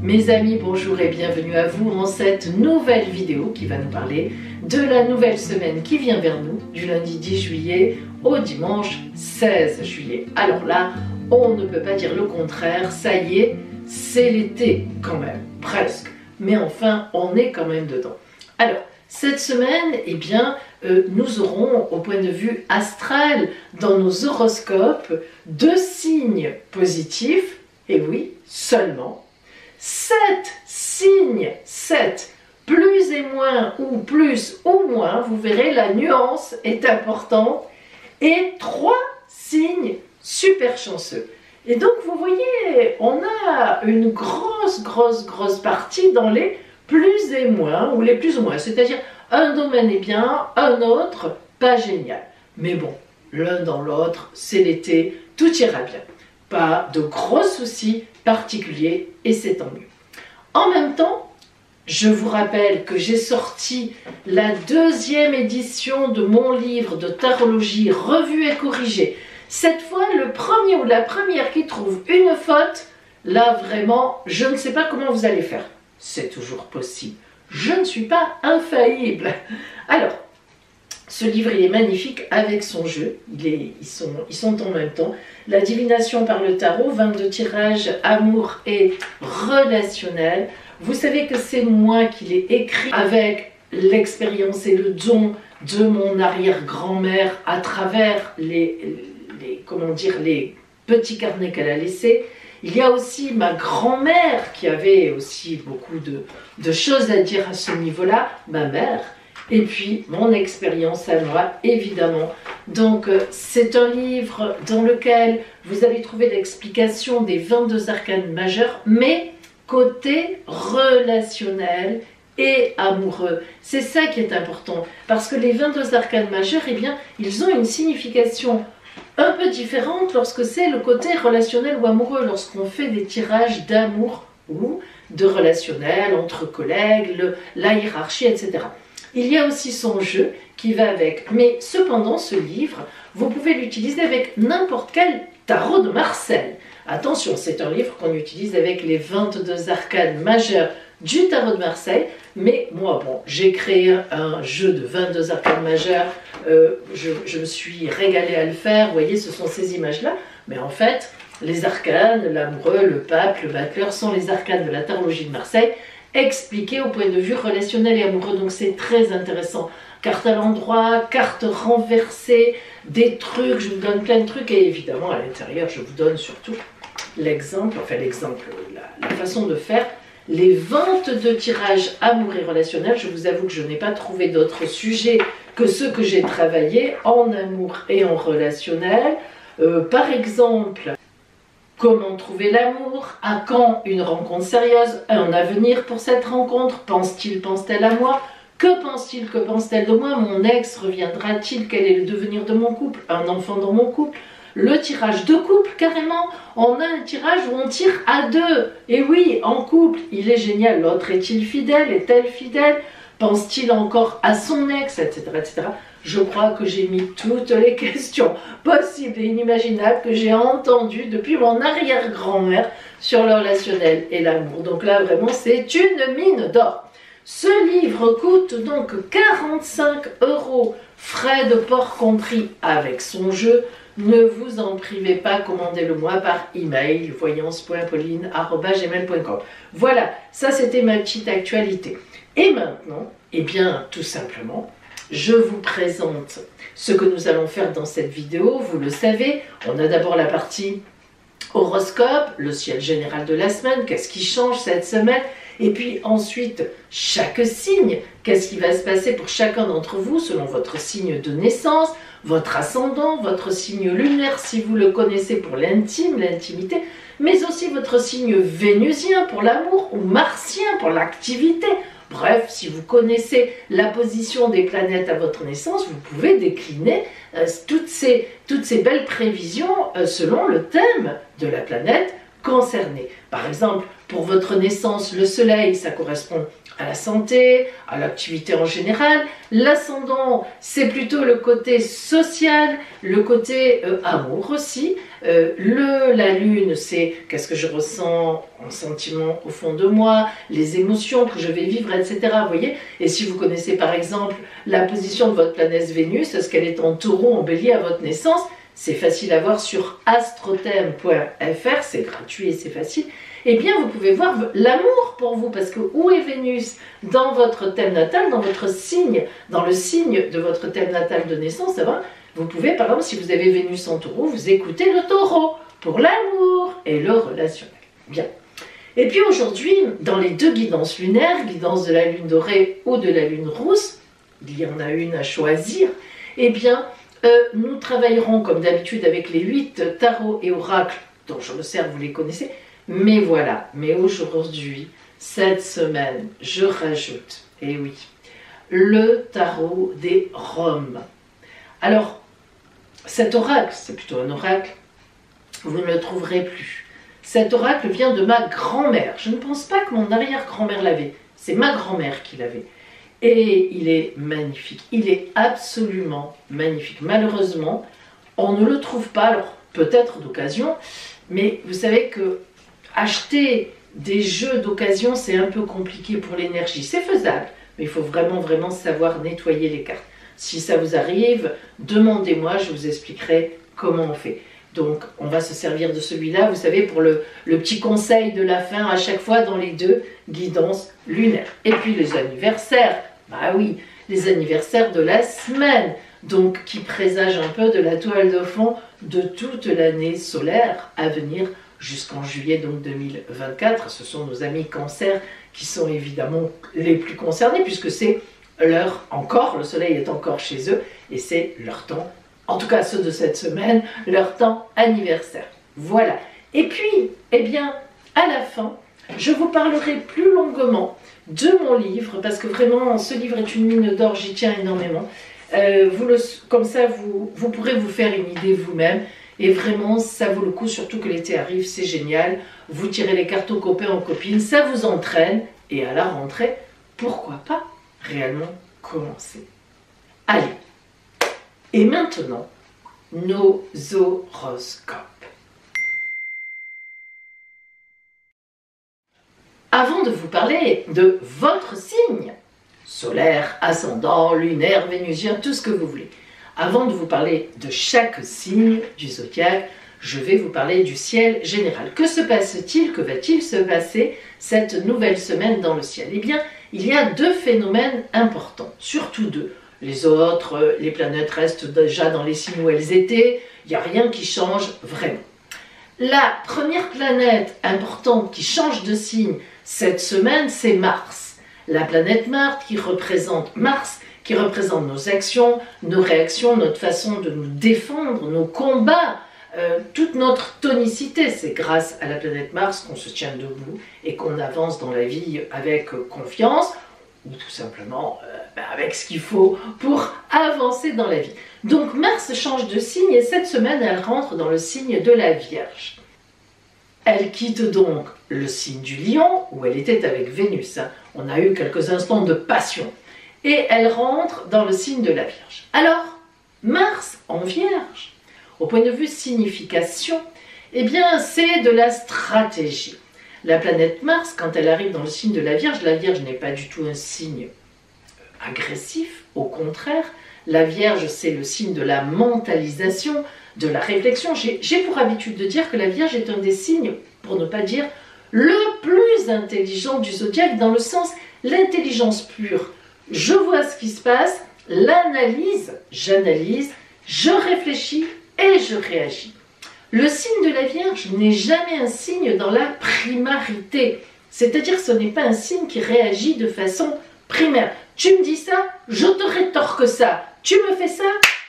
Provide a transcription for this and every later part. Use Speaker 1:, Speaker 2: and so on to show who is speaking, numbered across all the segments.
Speaker 1: Mes amis, bonjour et bienvenue à vous en cette nouvelle vidéo qui va nous parler de la nouvelle semaine qui vient vers nous du lundi 10 juillet au dimanche 16 juillet. Alors là, on ne peut pas dire le contraire, ça y est, c'est l'été quand même, presque. Mais enfin, on est quand même dedans. Alors, cette semaine, eh bien, nous aurons, au point de vue astral, dans nos horoscopes, 2 signes positifs, et oui, seulement 7 signes, 7, plus et moins, ou plus ou moins, vous verrez, la nuance est importante, et 3 signes super chanceux. Et donc, vous voyez, on a une grosse partie dans les plus et moins, ou les plus ou moins, c'est-à-dire un domaine est bien, un autre pas génial. Mais bon, l'un dans l'autre, c'est l'été, tout ira bien. Pas de gros soucis particuliers et c'est tant mieux. En même temps, je vous rappelle que j'ai sorti la 2e édition de mon livre de tarologie revue et corrigée. Cette fois, le premier ou la première qui trouve une faute, là vraiment, je ne sais pas comment vous allez faire. C'est toujours possible. Je ne suis pas infaillible. Alors, ce livre, il est magnifique avec son jeu. Ils sont en même temps. La divination par le tarot, 22 tirages, amour et relationnel. Vous savez que c'est moi qui l'ai écrit avec l'expérience et le don de mon arrière-grand-mère à travers les petits carnets qu'elle a laissés. Il y a aussi ma grand-mère qui avait aussi beaucoup de choses à dire à ce niveau-là, ma mère, et puis mon expérience à moi, évidemment. Donc c'est un livre dans lequel vous allez trouver l'explication des 22 arcanes majeurs, mais côté relationnel et amoureux. C'est ça qui est important, parce que les 22 arcanes majeurs, eh bien, ils ont une signification un peu différente lorsque c'est le côté relationnel ou amoureux, lorsqu'on fait des tirages d'amour ou de relationnel entre collègues, la hiérarchie, etc. Il y a aussi son jeu qui va avec, mais cependant ce livre, vous pouvez l'utiliser avec n'importe quel tarot de Marseille. Attention, c'est un livre qu'on utilise avec les 22 arcanes majeures du tarot de Marseille, mais moi, bon, j'ai créé un jeu de 22 arcanes majeures, je me suis régalée à le faire, vous voyez, ce sont ces images-là, mais en fait, les arcanes, l'amoureux, le pape, le battleur, sont les arcanes de la tarologie de Marseille, expliquées au point de vue relationnel et amoureux, donc c'est très intéressant. Carte à l'endroit, carte renversée, des trucs, je vous donne plein de trucs, et évidemment, à l'intérieur, je vous donne surtout l'exemple, la façon de faire, les 22 tirages amour et relationnel. Je vous avoue que je n'ai pas trouvé d'autres sujets que ceux que j'ai travaillés en amour et en relationnel. Par exemple, comment trouver l'amour? À quand une rencontre sérieuse? Un avenir pour cette rencontre? Pense-t-il, pense-t-elle à moi? Que pense-t-il, que pense-t-elle de moi? Mon ex reviendra-t-il? Quel est le devenir de mon couple? Un enfant dans mon couple? Le tirage de couple, carrément, on a un tirage où on tire à 2. Et oui, en couple, il est génial. L'autre est-il fidèle? Est-elle fidèle? Pense-t-il encore à son ex? Etc. etc. Je crois que j'ai mis toutes les questions possibles et inimaginables que j'ai entendues depuis mon arrière-grand-mère sur le relationnel et l'amour. Donc là, vraiment, c'est une mine d'or. Ce livre coûte donc 45 €, frais de port compris avec son jeu. Ne vous en privez pas, commandez-le-moi par email, voyance.pauline@gmail.com. Voilà, ça c'était ma petite actualité. Et maintenant, eh bien, tout simplement, je vous présente ce que nous allons faire dans cette vidéo. Vous le savez, on a d'abord la partie horoscope, le ciel général de la semaine, qu'est-ce qui change cette semaine, et puis ensuite, chaque signe, qu'est-ce qui va se passer pour chacun d'entre vous selon votre signe de naissance, votre ascendant, votre signe lunaire si vous le connaissez pour l'intime, l'intimité, mais aussi votre signe vénusien pour l'amour ou martien pour l'activité. Bref, si vous connaissez la position des planètes à votre naissance, vous pouvez décliner toutes ces belles prévisions selon le thème de la planète concernée. Par exemple, pour votre naissance, le soleil, ça correspond à la santé, à l'activité en général. L'ascendant, c'est plutôt le côté social, le côté amour aussi. La lune, c'est qu'est-ce que je ressens en sentiment au fond de moi, les émotions que je vais vivre, etc. Vous voyez? Et si vous connaissez par exemple la position de votre planète Vénus, est-ce qu'elle est en taureau, en bélier à votre naissance? C'est facile à voir sur astrothème.fr, c'est gratuit et c'est facile. Eh bien, vous pouvez voir l'amour pour vous, parce que où est Vénus? Dans votre thème natal, dans votre signe, dans le signe de votre thème natal de naissance, ça va? Vous pouvez, par exemple, si vous avez Vénus en taureau, vous écoutez le taureau pour l'amour et le relationnel. Bien. Et puis aujourd'hui, dans les deux guidances lunaires, guidance de la lune dorée ou de la lune rousse, il y en a une à choisir, eh bien, nous travaillerons comme d'habitude avec les 8 tarots et oracles dont je me sers, vous les connaissez. Mais voilà, mais aujourd'hui, cette semaine, je rajoute, et oui, le tarot des Roms. Alors, cet oracle, c'est plutôt un oracle, vous ne le trouverez plus. Cet oracle vient de ma grand-mère. Je ne pense pas que mon arrière-grand-mère l'avait. C'est ma grand-mère qui l'avait. Et il est magnifique. Il est absolument magnifique. Malheureusement, on ne le trouve pas, alors peut-être d'occasion, mais vous savez que acheter des jeux d'occasion, c'est un peu compliqué pour l'énergie. C'est faisable, mais il faut vraiment savoir nettoyer les cartes. Si ça vous arrive, demandez-moi, je vous expliquerai comment on fait. Donc, on va se servir de celui-là, vous savez, pour le petit conseil de la fin à chaque fois dans les deux guidances lunaires. Et puis les anniversaires, bah oui, les anniversaires de la semaine, donc qui présagent un peu de la toile de fond de toute l'année solaire à venir jusqu'en juillet donc 2024. Ce sont nos amis Cancer qui sont évidemment les plus concernés puisque c'est leur encore, le soleil est encore chez eux et c'est leur temps, en tout cas ceux de cette semaine, leur temps anniversaire. Voilà. Et puis, eh bien, à la fin, je vous parlerai plus longuement de mon livre parce que vraiment ce livre est une mine d'or, j'y tiens énormément. Comme ça, vous pourrez vous faire une idée vous-même. Et vraiment, ça vaut le coup, surtout que l'été arrive, c'est génial. Vous tirez les cartes aux copains, aux copines, ça vous entraîne. Et à la rentrée, pourquoi pas réellement commencer? Allez. Et maintenant, nos horoscopes. Avant de vous parler de votre signe, solaire, ascendant, lunaire, vénusien, tout ce que vous voulez. Avant de vous parler de chaque signe du zodiaque, je vais vous parler du ciel général. Que se passe-t-il, que va-t-il se passer cette nouvelle semaine dans le ciel? Eh bien, il y a deux phénomènes importants, surtout deux. Les autres, les planètes restent déjà dans les signes où elles étaient, il n'y a rien qui change vraiment. La première planète importante qui change de signe cette semaine, c'est Mars. La planète Mars qui représente nos actions, nos réactions, notre façon de nous défendre, nos combats, toute notre tonicité. C'est grâce à la planète Mars qu'on se tient debout et qu'on avance dans la vie avec confiance ou tout simplement avec ce qu'il faut pour avancer dans la vie. Donc Mars change de signe et cette semaine elle rentre dans le signe de la Vierge. Elle quitte donc le signe du Lion où elle était avec Vénus. On a eu quelques instants de passion. Et elle rentre dans le signe de la Vierge. Alors, Mars en Vierge, au point de vue signification, eh bien, c'est de la stratégie. La planète Mars, quand elle arrive dans le signe de la Vierge n'est pas du tout un signe agressif, au contraire. La Vierge, c'est le signe de la mentalisation, de la réflexion. J'ai pour habitude de dire que la Vierge est un des signes, pour ne pas dire le plus intelligent du zodiaque, dans le sens l'intelligence pure. Je vois ce qui se passe, j'analyse, je réfléchis et je réagis. Le signe de la Vierge n'est jamais un signe dans la primarité, c'est-à-dire que ce n'est pas un signe qui réagit de façon primaire. Tu me dis ça, je te rétorque ça. Tu me fais ça,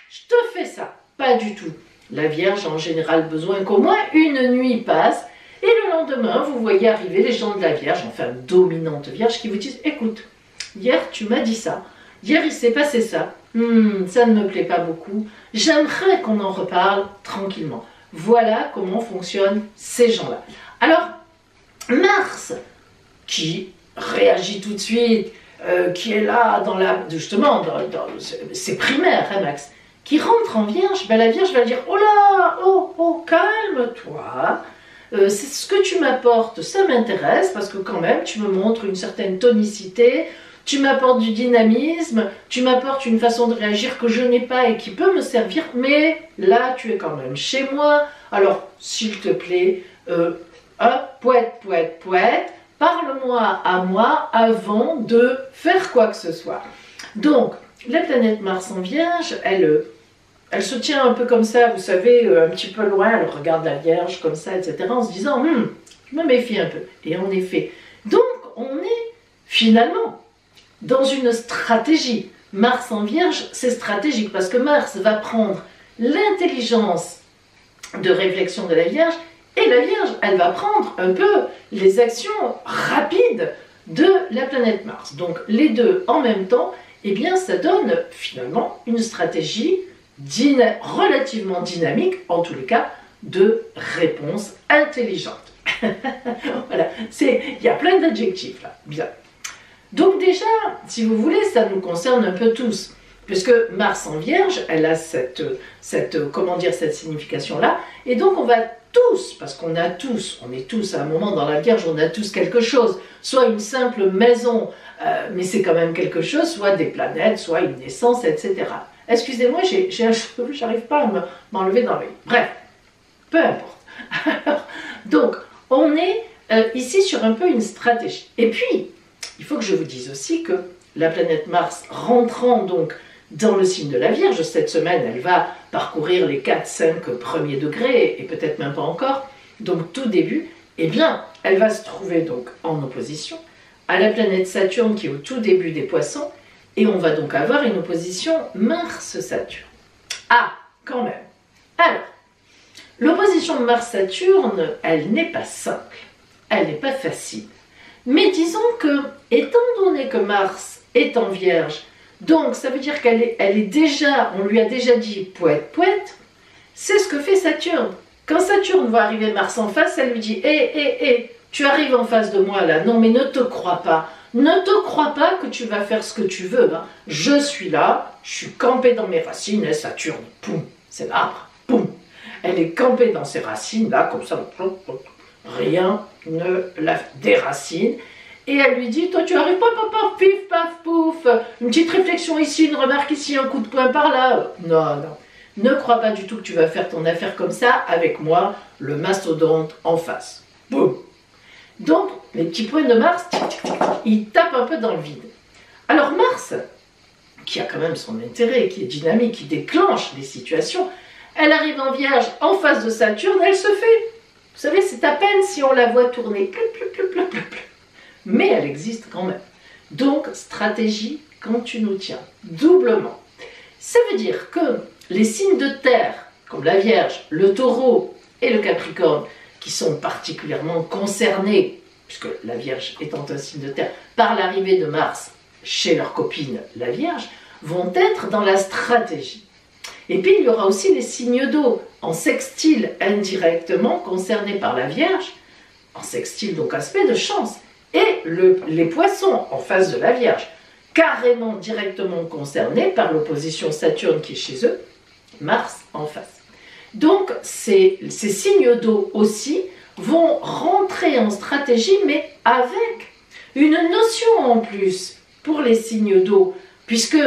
Speaker 1: je te fais ça. Pas du tout. La Vierge a en général besoin qu'au moins une nuit passe et le lendemain, vous voyez arriver les gens de la Vierge, enfin dominante Vierge, qui vous disent « Écoute, hier tu m'as dit ça, hier il s'est passé ça, ça ne me plaît pas beaucoup, j'aimerais qu'on en reparle tranquillement. » Voilà comment fonctionnent ces gens-là. Alors, Mars, qui réagit tout de suite, qui est là, justement, c'est primaire, hein, Max. qui rentre en Vierge, ben la Vierge va dire, oh là, oh, calme-toi, c'est ce que tu m'apportes, ça m'intéresse, parce que quand même, tu me montres une certaine tonicité, tu m'apportes du dynamisme, tu m'apportes une façon de réagir que je n'ai pas et qui peut me servir, mais là, tu es quand même chez moi, alors, s'il te plaît, poète, parle-moi à moi avant de faire quoi que ce soit. Donc, la planète Mars en Vierge, elle se tient un peu comme ça, vous savez, un petit peu loin, elle regarde la Vierge comme ça, etc., en se disant, je me méfie un peu. Et en effet, donc, on est finalement dans une stratégie. Mars en Vierge, c'est stratégique, parce que Mars va prendre l'intelligence de réflexion de la Vierge, et la Vierge, elle va prendre un peu les actions rapides de la planète Mars. Donc les deux en même temps, eh bien ça donne finalement une stratégie relativement dynamique, en tous les cas, de réponse intelligente. Voilà, il y a plein d'adjectifs là, bien. Donc déjà, si vous voulez, ça nous concerne un peu tous. Puisque Mars en Vierge, elle a cette signification-là, et donc on va tous, parce qu'on est tous à un moment dans la Vierge, on a tous quelque chose, soit une simple maison, mais c'est quand même quelque chose, soit des planètes, soit une naissance, etc. Excusez-moi, j'ai un cheveu, j'arrive pas à m'enlever dans l'œil. Bref, peu importe. Alors, donc, on est ici sur un peu une stratégie. Et puis, il faut que je vous dise aussi que la planète Mars rentrant donc dans le signe de la Vierge, cette semaine, elle va parcourir les 4-5 premiers degrés, et peut-être même pas encore, donc tout début, eh bien, elle va se trouver donc en opposition à la planète Saturne qui est au tout début des Poissons, et on va donc avoir une opposition Mars-Saturne. Ah, quand même. Alors, l'opposition Mars-Saturne, elle n'est pas simple, elle n'est pas facile. Mais disons que, étant donné que Mars est en Vierge, donc ça veut dire qu'elle est déjà, on lui a déjà dit poète, c'est ce que fait Saturne. Quand Saturne va arriver Mars en face, elle lui dit hé, tu arrives en face de moi là, non mais ne te crois pas que tu vas faire ce que tu veux, hein. Je suis là, je suis campée dans mes racines, et Saturne, poum, c'est l'arbre, poum, elle est campée dans ses racines là, comme ça, rien ne la déracine. Et elle lui dit, toi tu arrives pas, papa, pif, paf, pouf, une petite réflexion ici, une remarque ici, un coup de poing par là. Non, ne crois pas du tout que tu vas faire ton affaire comme ça avec moi, le mastodonte en face. Boum. Donc, les petits points de Mars, ils tapent un peu dans le vide. Alors Mars, qui a quand même son intérêt, qui est dynamique, qui déclenche les situations, elle arrive en Vierge en face de Saturne, elle se fait. Vous savez, c'est à peine si on la voit tourner. Mais elle existe quand même. Donc, stratégie quand tu nous tiens, doublement. Ça veut dire que les signes de terre, comme la Vierge, le Taureau et le Capricorne, qui sont particulièrement concernés, puisque la Vierge étant un signe de terre, par l'arrivée de Mars chez leur copine la Vierge, vont être dans la stratégie. Et puis, il y aura aussi les signes d'eau, en sextile indirectement concernés par la Vierge, en sextile donc aspect de chance, et les poissons en face de la Vierge, carrément directement concernés par l'opposition Saturne qui est chez eux, Mars en face. Donc ces signes d'eau aussi vont rentrer en stratégie, mais avec une notion en plus pour les signes d'eau, puisque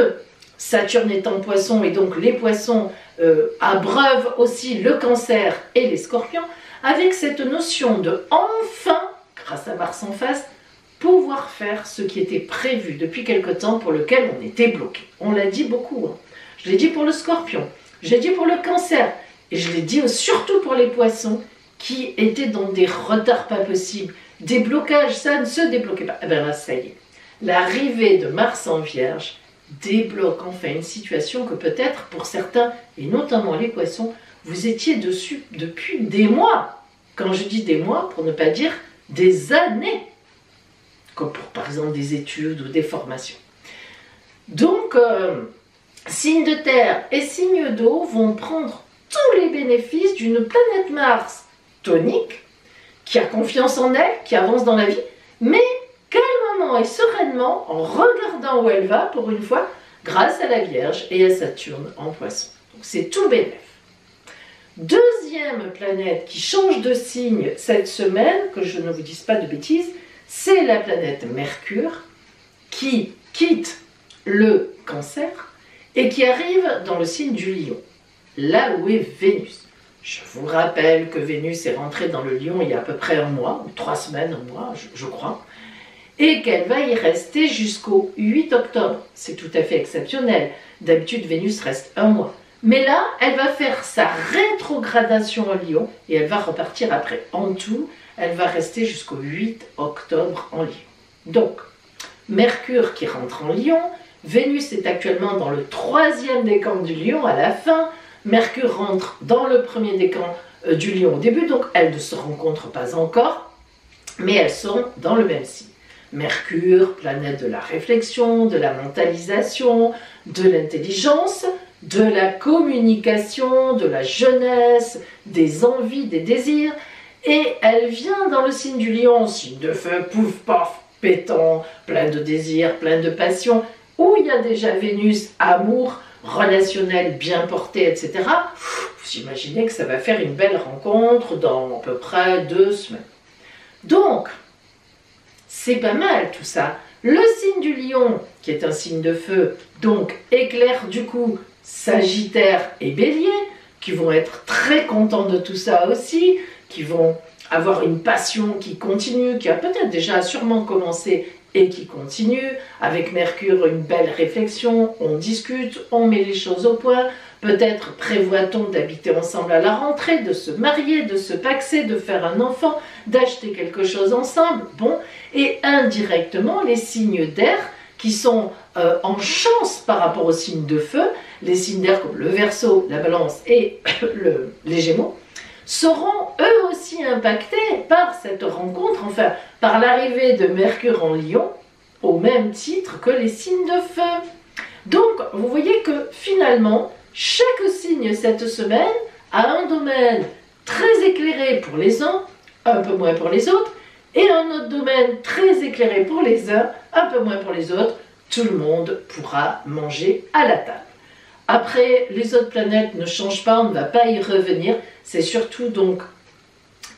Speaker 1: Saturne est en poisson et donc les poissons abreuvent aussi le Cancer et les Scorpions, avec cette notion de enfin, grâce à Mars en face, pouvoir faire ce qui était prévu depuis quelque temps pour lequel on était bloqué. On l'a dit beaucoup, hein. Je l'ai dit pour le Scorpion, je l'ai dit pour le Cancer, et je l'ai dit surtout pour les Poissons qui étaient dans des retards pas possibles, des blocages, ça ne se débloquait pas. Eh bien là, ça y est, l'arrivée de Mars en Vierge débloque enfin une situation que peut-être pour certains, et notamment les Poissons, vous étiez dessus depuis des mois. Quand je dis des mois, pour ne pas dire des années, comme pour par exemple des études ou des formations. Donc, signes de terre et signes d'eau vont prendre tous les bénéfices d'une planète Mars tonique, qui a confiance en elle, qui avance dans la vie, mais calmement et sereinement, en regardant où elle va, pour une fois, grâce à la Vierge et à Saturne en Poisson. c'est tout bénef. Deuxième planète qui change de signe cette semaine, que je ne vous dise pas de bêtises, c'est la planète Mercure qui quitte le Cancer et qui arrive dans le signe du Lion, là où est Vénus. Je vous rappelle que Vénus est rentrée dans le Lion il y a à peu près un mois, ou 3 semaines, un mois, je crois, et qu'elle va y rester jusqu'au 8 octobre. C'est tout à fait exceptionnel. D'habitude, Vénus reste un mois. Mais là, elle va faire sa rétrogradation en Lion et elle va repartir après. En tout, elle va rester jusqu'au 8 octobre en Lion. Donc, Mercure qui rentre en Lion, Vénus est actuellement dans le 3e décan du Lion à la fin, Mercure rentre dans le 1er décan du Lion au début, donc elles ne se rencontrent pas encore, mais elles sont dans le même signe. Mercure, planète de la réflexion, de la mentalisation, de l'intelligence, de la communication, de la jeunesse, des envies, des désirs, et elle vient dans le signe du Lion, signe de feu, pouf, paf, pétant, plein de désirs, plein de passion, où il y a déjà Vénus, amour, relationnel bien porté, etc. Vous imaginez que ça va faire une belle rencontre dans à peu près 2 semaines. Donc, c'est pas mal tout ça. Le signe du Lion, qui est un signe de feu, donc éclaire du coup Sagittaire et Bélier, qui vont être très contents de tout ça aussi, qui vont avoir une passion qui continue, qui a peut-être déjà sûrement commencé et qui continue. Avec Mercure, une belle réflexion, on discute, on met les choses au point. Peut-être prévoit-on d'habiter ensemble à la rentrée, de se marier, de se paxer, de faire un enfant, d'acheter quelque chose ensemble. Bon, et indirectement, les signes d'air qui sont en chance par rapport aux signes de feu, les signes d'air comme le Verseau, la Balance et les Gémeaux, seront eux aussi impactés par cette rencontre, enfin par l'arrivée de Mercure en Lion, au même titre que les signes de feu. Donc vous voyez que finalement, chaque signe cette semaine a un domaine très éclairé pour les uns, un peu moins pour les autres, et un autre domaine très éclairé pour les uns, un peu moins pour les autres. Tout le monde pourra manger à la table. Après, les autres planètes ne changent pas, on ne va pas y revenir. C'est surtout donc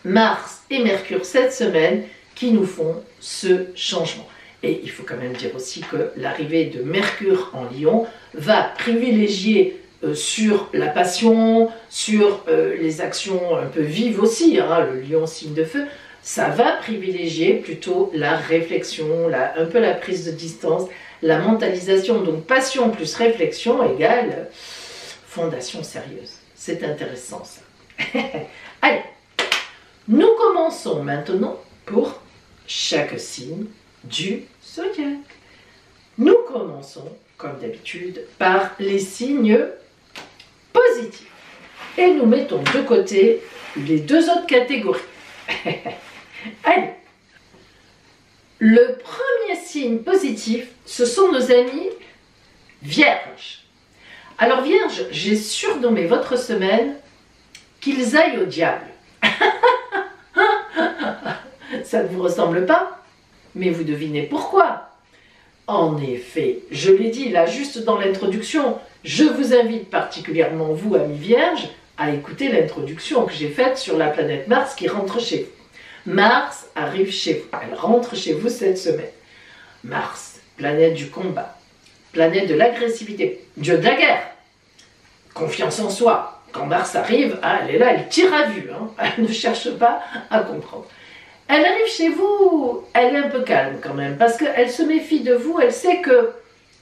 Speaker 1: Mars et Mercure cette semaine qui nous font ce changement. Et il faut quand même dire aussi que l'arrivée de Mercure en Lion va privilégier sur la passion, sur les actions un peu vives aussi, hein, le Lion signe de feu, ça va privilégier plutôt la réflexion, un peu la prise de distance, la mentalisation. Donc passion plus réflexion égale fondation sérieuse. C'est intéressant ça. Allez, nous commençons maintenant pour chaque signe du zodiaque. Nous commençons, comme d'habitude, par les signes positifs. Et nous mettons de côté les 2 autres catégories. Allez, le premier signe positif, ce sont nos amis Vierges. Alors Vierge, j'ai surnommé votre semaine qu'ils aillent au diable. Ça ne vous ressemble pas? Mais vous devinez pourquoi. En effet, je l'ai dit là juste dans l'introduction, je vous invite particulièrement vous, amis Vierges, à écouter l'introduction que j'ai faite sur la planète Mars qui rentre chez vous. Mars arrive chez vous, elle rentre chez vous cette semaine. Mars, planète du combat, planète de l'agressivité, dieu de la guerre, confiance en soi. Quand Mars arrive, elle est là, elle tire à vue, hein, elle ne cherche pas à comprendre. Elle arrive chez vous, elle est un peu calme quand même, parce qu'elle se méfie de vous, elle sait que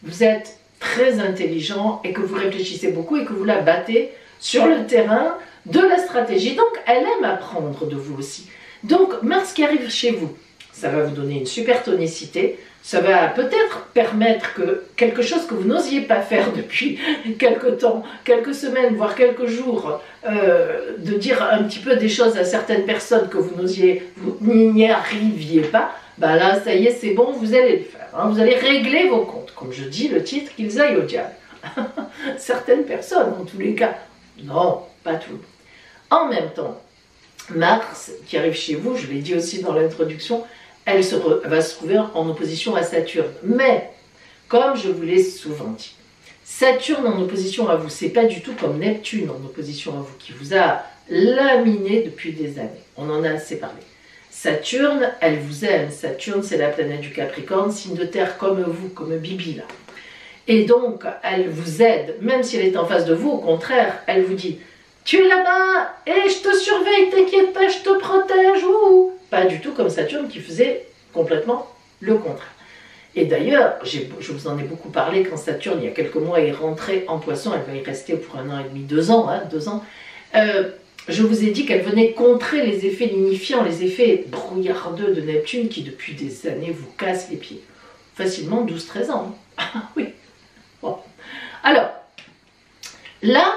Speaker 1: vous êtes très intelligent et que vous réfléchissez beaucoup et que vous la battez sur le terrain de la stratégie. Donc elle aime apprendre de vous aussi. Donc Mars qui arrive chez vous, ça va vous donner une super tonicité, ça va peut-être permettre que quelque chose que vous n'osiez pas faire depuis quelques temps, quelques semaines, voire quelques jours, de dire un petit peu des choses à certaines personnes que vous n'y arriviez pas, ben là, ça y est, c'est bon, vous allez le faire. Hein, vous allez régler vos comptes. Comme je dis, le titre, qu'ils aillent au diable. Certaines personnes, en tous les cas. Non, pas tout. En même temps, Mars, qui arrive chez vous, je l'ai dit aussi dans l'introduction, elle va se trouver en opposition à Saturne. Mais, comme je vous l'ai souvent dit, Saturne en opposition à vous, c'est pas du tout comme Neptune en opposition à vous, qui vous a laminé depuis des années. On en a assez parlé. Saturne, elle vous aime. Saturne, c'est la planète du Capricorne, signe de terre comme vous, comme Bibi là. Et donc, elle vous aide, même si elle est en face de vous, au contraire, elle vous dit « Tu es là-bas, et je te surveille, t'inquiète pas, je te protège, ouh !» Pas du tout comme Saturne qui faisait complètement le contraire. Et d'ailleurs, je vous en ai beaucoup parlé quand Saturne, il y a quelques mois, est rentrée en Poisson, elle va y rester pour 1 an et demi, 2 ans, hein, 2 ans. Je vous ai dit qu'elle venait contrer les effets lignifiants, les effets brouillardeux de Neptune qui, depuis des années, vous cassent les pieds. Facilement 12-13 ans. Hein. Oui. Bon. Alors, là,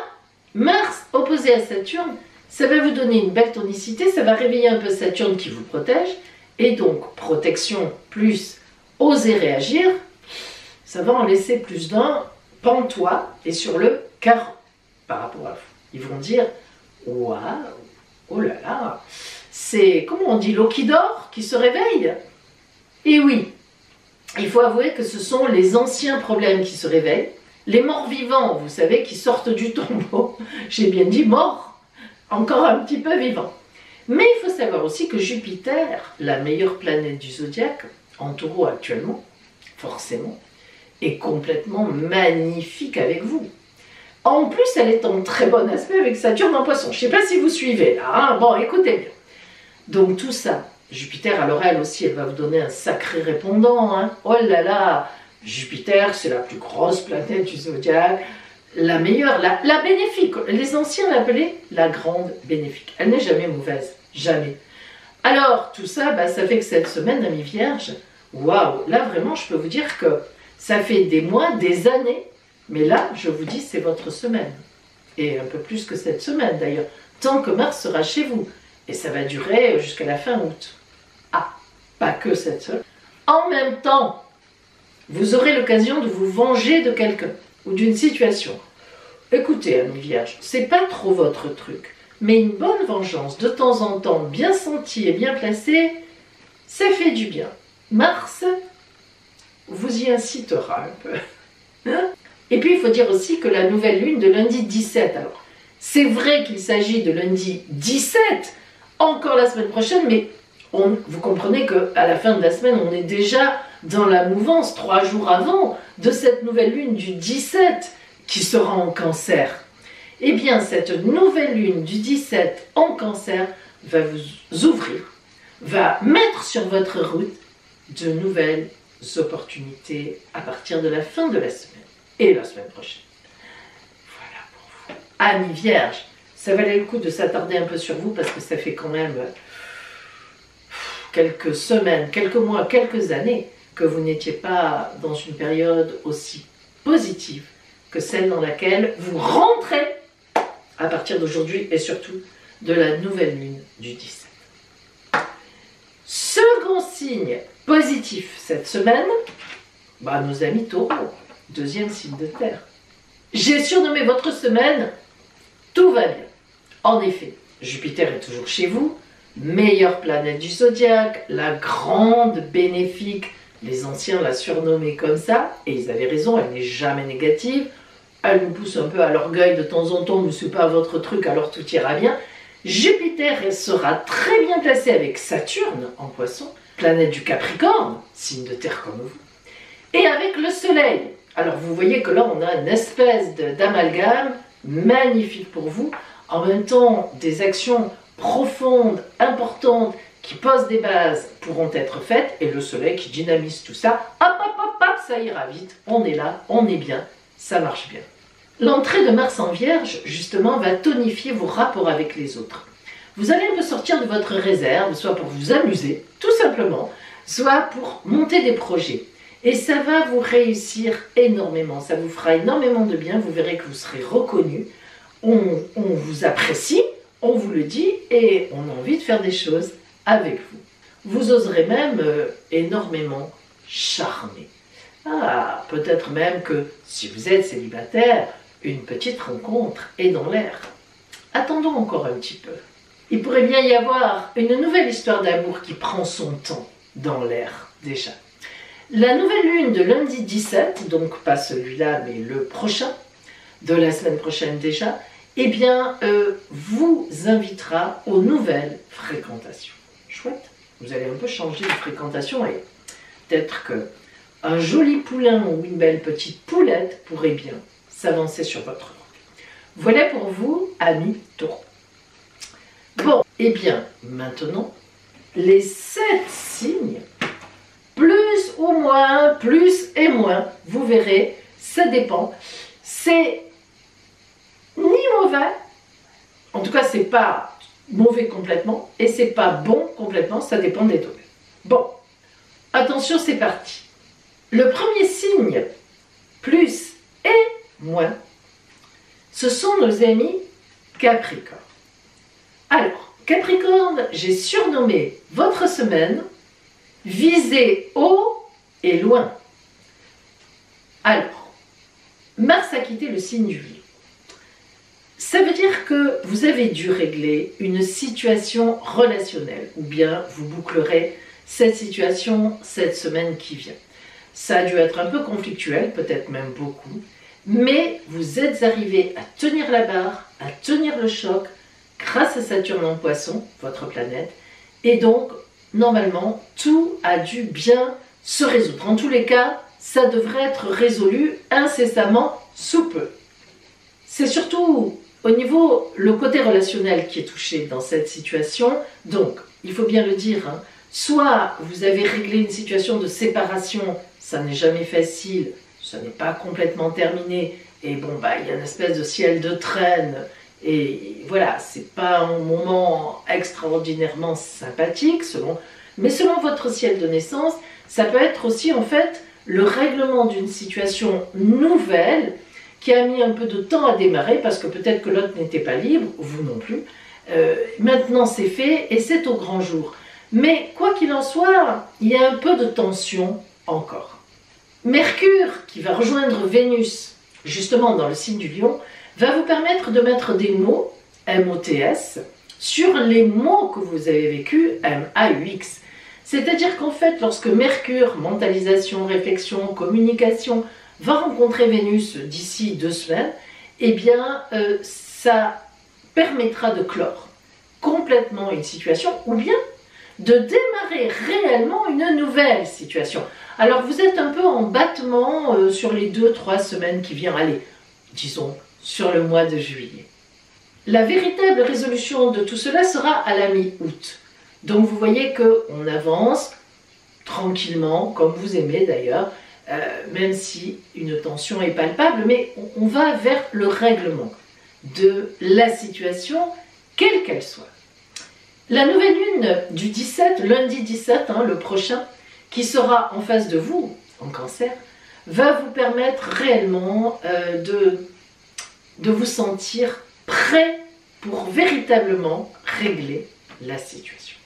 Speaker 1: Mars opposé à Saturne, ça va vous donner une belle tonicité, ça va réveiller un peu Saturne qui vous protège, et donc, protection plus oser réagir, ça va en laisser plus d'un pantois et sur le carreau par rapport à vous. Ils vont dire waouh, oh là là, c'est, comment on dit, l'eau qui dort, qui se réveille. Et oui, il faut avouer que ce sont les anciens problèmes qui se réveillent, les morts vivants, vous savez, qui sortent du tombeau. J'ai bien dit morts, encore un petit peu vivants. Mais il faut savoir aussi que Jupiter, la meilleure planète du zodiaque, en taureau actuellement, forcément, est complètement magnifique avec vous. En plus, elle est en très bon aspect avec Saturne en Poisson. Je ne sais pas si vous suivez là, hein. Bon, écoutez bien. Donc tout ça, Jupiter, alors elle aussi, elle va vous donner un sacré répondant. Hein. Oh là là, Jupiter, c'est la plus grosse planète du zodiaque, la meilleure, la bénéfique. Les anciens l'appelaient la grande bénéfique. Elle n'est jamais mauvaise, jamais. Alors, tout ça, bah, ça fait que cette semaine, ami Vierge, waouh, là vraiment, je peux vous dire que ça fait des mois, des années, mais là, je vous dis, c'est votre semaine. Et un peu plus que cette semaine d'ailleurs, tant que Mars sera chez vous. Et ça va durer jusqu'à la fin août. Ah, pas que cette semaine. En même temps, vous aurez l'occasion de vous venger de quelqu'un ou d'une situation. Écoutez, ami Vierge, c'est pas trop votre truc. Mais une bonne vengeance, de temps en temps, bien sentie et bien placée, ça fait du bien. Mars vous y incitera un peu. Hein? Et puis, il faut dire aussi que la nouvelle lune de lundi 17, alors, c'est vrai qu'il s'agit de lundi 17, encore la semaine prochaine, mais vous comprenez qu'à la fin de la semaine, on est déjà dans la mouvance, 3 jours avant, de cette nouvelle lune du 17, qui sera en Cancer. Eh bien, cette nouvelle lune du 17 en Cancer va vous ouvrir, va mettre sur votre route de nouvelles opportunités à partir de la fin de la semaine et la semaine prochaine. Voilà pour vous. Amis Vierge, ça valait le coup de s'attarder un peu sur vous parce que ça fait quand même quelques semaines, quelques mois, quelques années que vous n'étiez pas dans une période aussi positive que celle dans laquelle vous rentrez à partir d'aujourd'hui et surtout de la nouvelle lune du 17. Second signe positif cette semaine, bah, nos amis taureaux, deuxième signe de terre. J'ai surnommé votre semaine « Tout va bien ». En effet, Jupiter est toujours chez vous, meilleure planète du zodiaque, la grande bénéfique, les anciens la surnommaient comme ça, et ils avaient raison, elle n'est jamais négative. Elle nous pousse un peu à l'orgueil de temps en temps, mais ce n'est pas votre truc, alors tout ira bien. Jupiter sera très bien placé avec Saturne en Poisson, planète du Capricorne, signe de terre comme vous, et avec le Soleil. Alors vous voyez que là on a une espèce d'amalgame magnifique pour vous, en même temps des actions profondes, importantes, qui posent des bases pourront être faites, et le Soleil qui dynamise tout ça, hop hop hop hop, ça ira vite, on est là, on est bien, ça marche bien. L'entrée de Mars en Vierge, justement, va tonifier vos rapports avec les autres. Vous allez un peu sortir de votre réserve, soit pour vous amuser, tout simplement, soit pour monter des projets. Et ça va vous réussir énormément, ça vous fera énormément de bien, vous verrez que vous serez reconnu, on vous apprécie, on vous le dit, et on a envie de faire des choses avec vous. Vous oserez même énormément charmer. Ah, peut-être même que, si vous êtes célibataire, une petite rencontre est dans l'air. Attendons encore un petit peu. Il pourrait bien y avoir une nouvelle histoire d'amour qui prend son temps dans l'air déjà. La nouvelle lune de lundi 17, donc pas celui-là, mais le prochain, de la semaine prochaine déjà, eh bien, vous invitera aux nouvelles fréquentations. Chouette, vous allez un peu changer de fréquentation et peut-être que un joli poulain ou une belle petite poulette pourrait bien s'avancer sur votre route. Voilà pour vous, amis taureaux. Bon, eh bien, maintenant, les 7 signes, plus ou moins, plus et moins, vous verrez, ça dépend. C'est ni mauvais, en tout cas, c'est pas mauvais complètement, et c'est pas bon complètement, ça dépend des domaines. Bon, attention, c'est parti. Le premier signe, plus et moins, ce sont nos amis Capricorne. Alors, Capricorne, j'ai surnommé votre semaine visez haut et loin. Alors, Mars a quitté le signe du Lion. Ça veut dire que vous avez dû régler une situation relationnelle, ou bien vous bouclerez cette situation cette semaine qui vient. Ça a dû être un peu conflictuel, peut-être même beaucoup, mais vous êtes arrivé à tenir la barre, à tenir le choc, grâce à Saturne en Poisson, votre planète, et donc, normalement, tout a dû bien se résoudre. En tous les cas, ça devrait être résolu incessamment sous peu. C'est surtout au niveau, le côté relationnel qui est touché dans cette situation. Donc, il faut bien le dire, hein, soit vous avez réglé une situation de séparation, ça n'est jamais facile, ça n'est pas complètement terminé, et bon, bah, il y a une espèce de ciel de traîne, et voilà, c'est pas un moment extraordinairement sympathique, mais selon votre ciel de naissance, ça peut être aussi en fait le règlement d'une situation nouvelle qui a mis un peu de temps à démarrer parce que peut-être que l'autre n'était pas libre, vous non plus. Maintenant c'est fait et c'est au grand jour. Mais quoi qu'il en soit, il y a un peu de tension encore. Mercure, qui va rejoindre Vénus, justement dans le signe du Lion, va vous permettre de mettre des mots, M-O-T-S, sur les mots que vous avez vécus, M-A-U-X. C'est-à-dire qu'en fait, lorsque Mercure, mentalisation, réflexion, communication, va rencontrer Vénus d'ici 2 semaines, eh bien, ça permettra de clore complètement une situation, ou bien de démarrer réellement une nouvelle situation. Alors, vous êtes un peu en battement sur les 2-3 semaines qui viennent, allez, disons, sur le mois de juillet. La véritable résolution de tout cela sera à la mi-août. Donc vous voyez qu'on avance tranquillement, comme vous aimez d'ailleurs, même si une tension est palpable, mais on va vers le règlement de la situation, quelle qu'elle soit. La nouvelle lune du 17, lundi 17, hein, le prochain, qui sera en face de vous, en Cancer, va vous permettre réellement de vous sentir prêt pour véritablement régler la situation.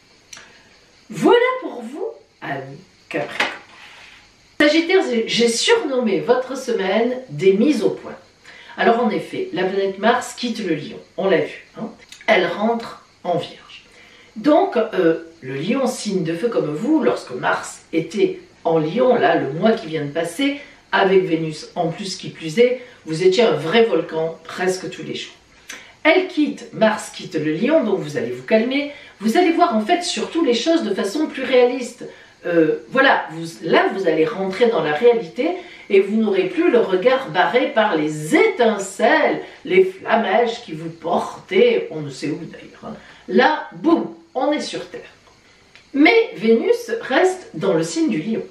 Speaker 1: Voilà pour vous, amis Capricorne. Sagittaire, j'ai surnommé votre semaine des mises au point. Alors en effet, la planète Mars quitte le Lion, on l'a vu, hein, elle rentre en Vierge. Donc le Lion, signe de feu comme vous, lorsque Mars était en Lion, là le mois qui vient de passer, avec Vénus en plus qui plus est, vous étiez un vrai volcan presque tous les jours. Elle quitte, Mars quitte le Lion, donc vous allez vous calmer, vous allez voir en fait surtout les choses de façon plus réaliste. Voilà, là vous allez rentrer dans la réalité et vous n'aurez plus le regard barré par les étincelles, les flamèches qui vous portaient, on ne sait où d'ailleurs. Hein. Là, boum, on est sur Terre. Mais Vénus reste dans le signe du Lion.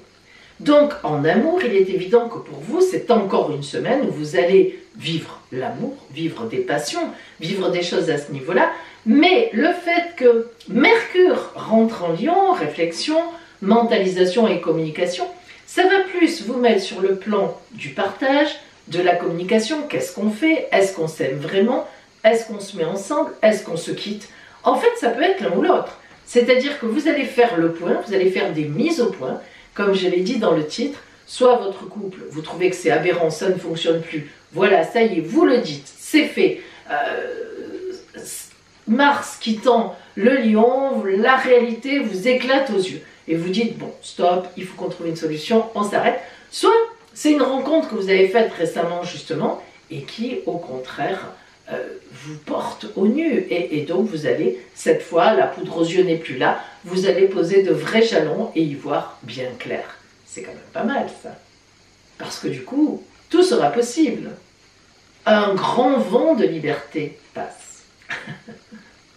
Speaker 1: Donc en amour, il est évident que pour vous, c'est encore une semaine où vous allez vivre l'amour, vivre des passions, vivre des choses à ce niveau-là. Mais le fait que Mercure rentre en Lion, réflexion, mentalisation et communication, ça va plus vous mettre sur le plan du partage, de la communication. Qu'est-ce qu'on fait? Est-ce qu'on s'aime vraiment? Est-ce qu'on se met ensemble? Est-ce qu'on se quitte? En fait, ça peut être l'un ou l'autre. C'est-à-dire que vous allez faire le point, vous allez faire des mises au point, comme je l'ai dit dans le titre, soit votre couple, vous trouvez que c'est aberrant, ça ne fonctionne plus, voilà, ça y est, vous le dites, c'est fait. Mars quittant le Lion, la réalité vous éclate aux yeux. et vous dites, bon, stop, il faut qu'on trouve une solution, on s'arrête. Soit c'est une rencontre que vous avez faite récemment justement, et qui, au contraire, vous porte au nu. Et donc vous allez, cette fois, la poudre aux yeux n'est plus là, vous allez poser de vrais jalons et y voir bien clair. C'est quand même pas mal ça. Parce que du coup, tout sera possible. Un grand vent de liberté passe.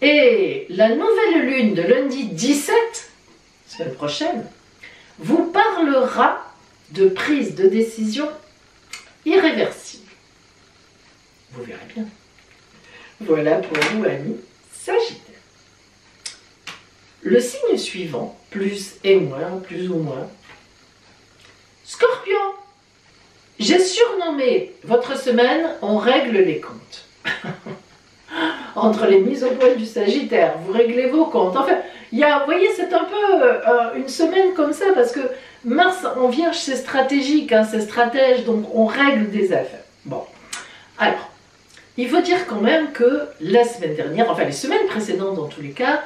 Speaker 1: Et la nouvelle lune de lundi 17, semaine prochaine, vous parlera de prise de décision irréversible. Vous verrez bien. Voilà pour vous, amis Sagittaire. Le signe suivant, plus et moins, plus ou moins. Scorpion. J'ai surnommé votre semaine « On règle les comptes ». Entre les mises au point du Sagittaire, vous réglez vos comptes. Enfin, il y a, vous voyez, c'est un peu une semaine comme ça, parce que Mars en Vierge, c'est stratégique, hein, c'est stratège, donc on règle des affaires. Bon, alors, il faut dire quand même que la semaine dernière, enfin les semaines précédentes dans tous les cas,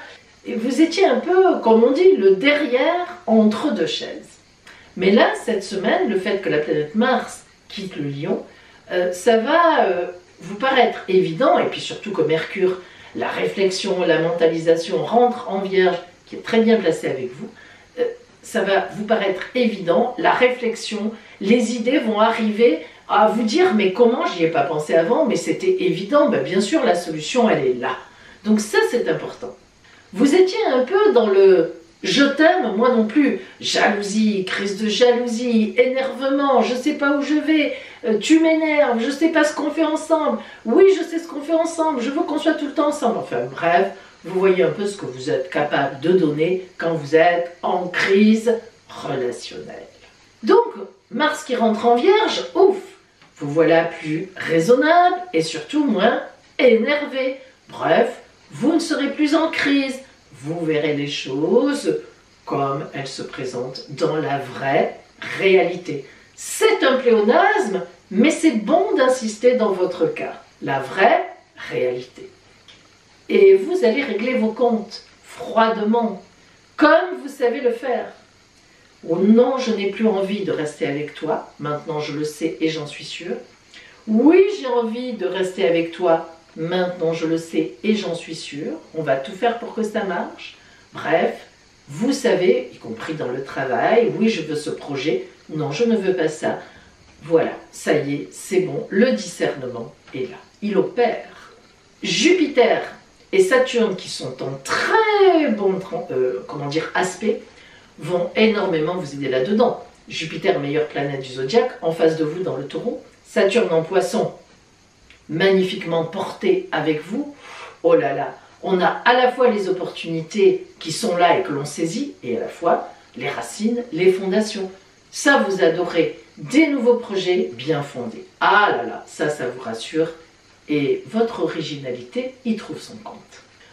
Speaker 1: vous étiez un peu, comme on dit, le derrière entre deux chaises. Mais là, cette semaine, le fait que la planète Mars quitte le Lion, ça va vous paraître évident, et puis surtout que Mercure, la réflexion, la mentalisation rentre en Vierge, qui est très bien placée avec vous, ça va vous paraître évident, la réflexion, les idées vont arriver à vous dire, mais comment, j'y ai pas pensé avant, mais c'était évident, ben bien sûr la solution elle est là. Donc ça c'est important. Vous étiez un peu dans le je t'aime, moi non plus, jalousie, crise de jalousie, énervement, je sais pas où je vais, tu m'énerves, je sais pas ce qu'on fait ensemble, oui je sais ce qu'on fait ensemble, je veux qu'on soit tout le temps ensemble, enfin bref, vous voyez un peu ce que vous êtes capable de donner quand vous êtes en crise relationnelle. Donc, Mars qui rentre en Vierge, ouf, vous voilà plus raisonnable et surtout moins énervé. Bref, vous ne serez plus en crise. Vous verrez les choses comme elles se présentent dans la vraie réalité. C'est un pléonasme, mais c'est bon d'insister dans votre cas. La vraie réalité. Et vous allez régler vos comptes froidement, comme vous savez le faire. Oh non, je n'ai plus envie de rester avec toi, maintenant je le sais et j'en suis sûre. Oui, j'ai envie de rester avec toi, maintenant je le sais et j'en suis sûre. On va tout faire pour que ça marche. Bref, vous savez, y compris dans le travail, oui, je veux ce projet, non, je ne veux pas ça. Voilà, ça y est, c'est bon, le discernement est là, il opère. Jupiter et Saturne, qui sont en très bon aspect, vont énormément vous aider là-dedans. Jupiter, meilleure planète du zodiaque, en face de vous dans le Taureau. Saturne en Poisson, magnifiquement porté avec vous. Oh là là, on a à la fois les opportunités qui sont là et que l'on saisit, et à la fois les racines, les fondations. Ça, vous adorez des nouveaux projets bien fondés. Ah là là, ça vous rassure. Et votre originalité y trouve son compte.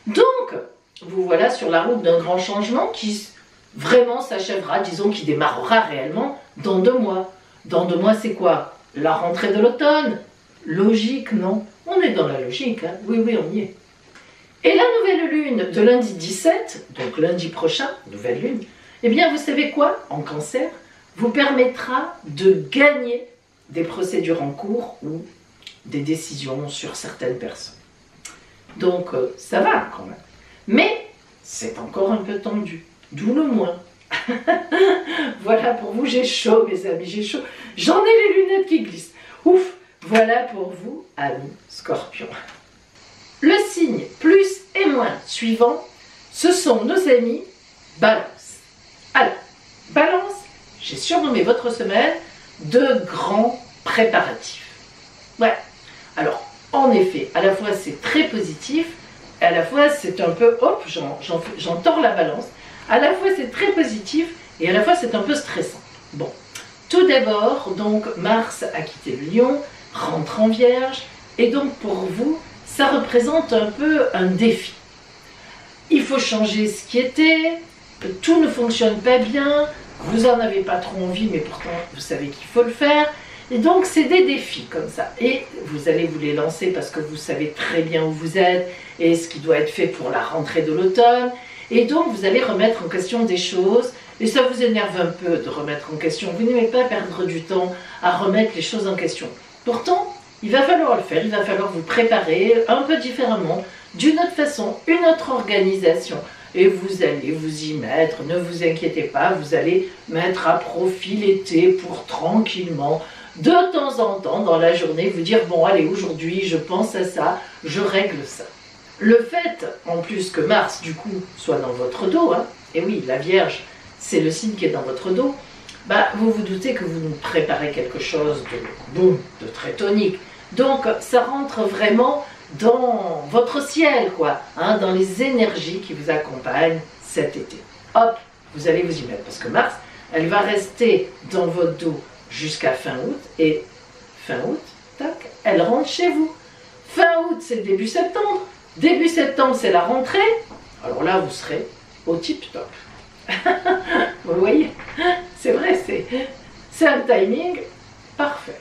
Speaker 1: Donc, vous voilà sur la route d'un grand changement qui vraiment s'achèvera, disons, qui démarrera réellement dans 2 mois. Dans 2 mois, c'est quoi? La rentrée de l'automne? Logique, non? On est dans la logique, hein? Oui, oui, on y est. Et la nouvelle lune de lundi 17, donc lundi prochain, nouvelle lune, eh bien, vous savez quoi? En Cancer, vous permettra de gagner des procédures en cours ou des décisions sur certaines personnes. Donc, ça va quand même. Mais, c'est encore un peu tendu. D'où le moins. Voilà pour vous, j'ai chaud mes amis, j'ai chaud. J'en ai les lunettes qui glissent. Ouf, voilà pour vous, amis Scorpions. Le signe plus et moins suivant, ce sont nos amis Balance. Alors, Balance, j'ai surnommé votre semaine de grands préparatifs. Ouais, alors, en effet, à la fois c'est très positif, et à la fois c'est un peu, hop, j'en tords la balance. À la fois c'est très positif et à la fois c'est un peu stressant. Bon, tout d'abord, donc Mars a quitté le Lion, rentre en Vierge, et donc pour vous, ça représente un peu un défi. Il faut changer ce qui était, tout ne fonctionne pas bien, vous n'en avez pas trop envie, mais pourtant vous savez qu'il faut le faire. Et donc c'est des défis comme ça. Et vous allez vous les lancer parce que vous savez très bien où vous êtes et ce qui doit être fait pour la rentrée de l'automne. Et donc vous allez remettre en question des choses et ça vous énerve un peu de remettre en question. Vous n'aimez pas perdre du temps à remettre les choses en question. Pourtant, il va falloir le faire, il va falloir vous préparer un peu différemment, d'une autre façon, une autre organisation. Et vous allez vous y mettre, ne vous inquiétez pas, vous allez mettre à profit l'été pour tranquillement, de temps en temps dans la journée, vous dire bon allez aujourd'hui je pense à ça, je règle ça. Le fait en plus que Mars du coup soit dans votre dos, et oui la Vierge c'est le signe qui est dans votre dos, bah, vous vous doutez que vous nous préparez quelque chose de bon, de très tonique. Donc ça rentre vraiment dans votre ciel quoi, dans les énergies qui vous accompagnent cet été. Hop, vous allez vous y mettre parce que Mars, elle va rester dans votre dos jusqu'à fin août, et fin août, tac, elle rentre chez vous. Fin août, c'est début septembre. Début septembre, c'est la rentrée. Alors là, vous serez au tip-top. Vous voyez, c'est vrai, c'est un timing parfait.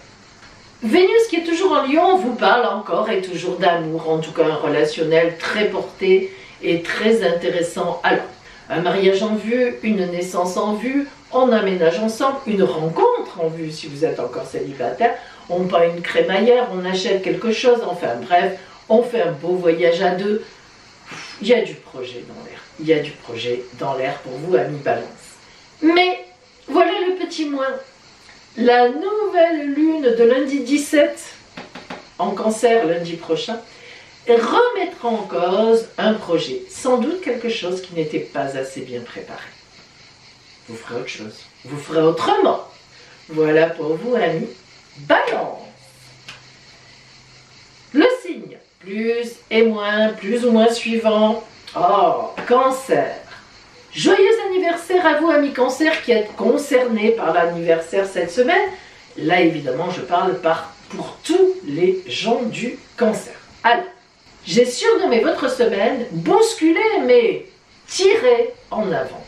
Speaker 1: Vénus, qui est toujours en Lion, vous parle encore et toujours d'amour, en tout cas un relationnel très porté et très intéressant. Alors, un mariage en vue, une naissance en vue, on aménage ensemble, une rencontre en vue si vous êtes encore célibataire, on peint une crémaillère, on achète quelque chose, enfin bref, on fait un beau voyage à deux. Il y a du projet dans l'air, il y a du projet dans l'air pour vous, amis Balance. Mais voilà le petit moins. La nouvelle lune de lundi 17 en Cancer, lundi prochain, remettra en cause un projet, sans doute quelque chose qui n'était pas assez bien préparé. Vous ferez autre chose, vous ferez autrement. Voilà pour vous, amis Balance. Le signe, plus et moins, plus ou moins suivant. Oh, Cancer. Joyeux anniversaire à vous, amis Cancer, qui êtes concernés par l'anniversaire cette semaine. Là, évidemment, je parle pour tous les gens du Cancer. Alors, j'ai surnommé votre semaine bousculée, mais tirée en avant.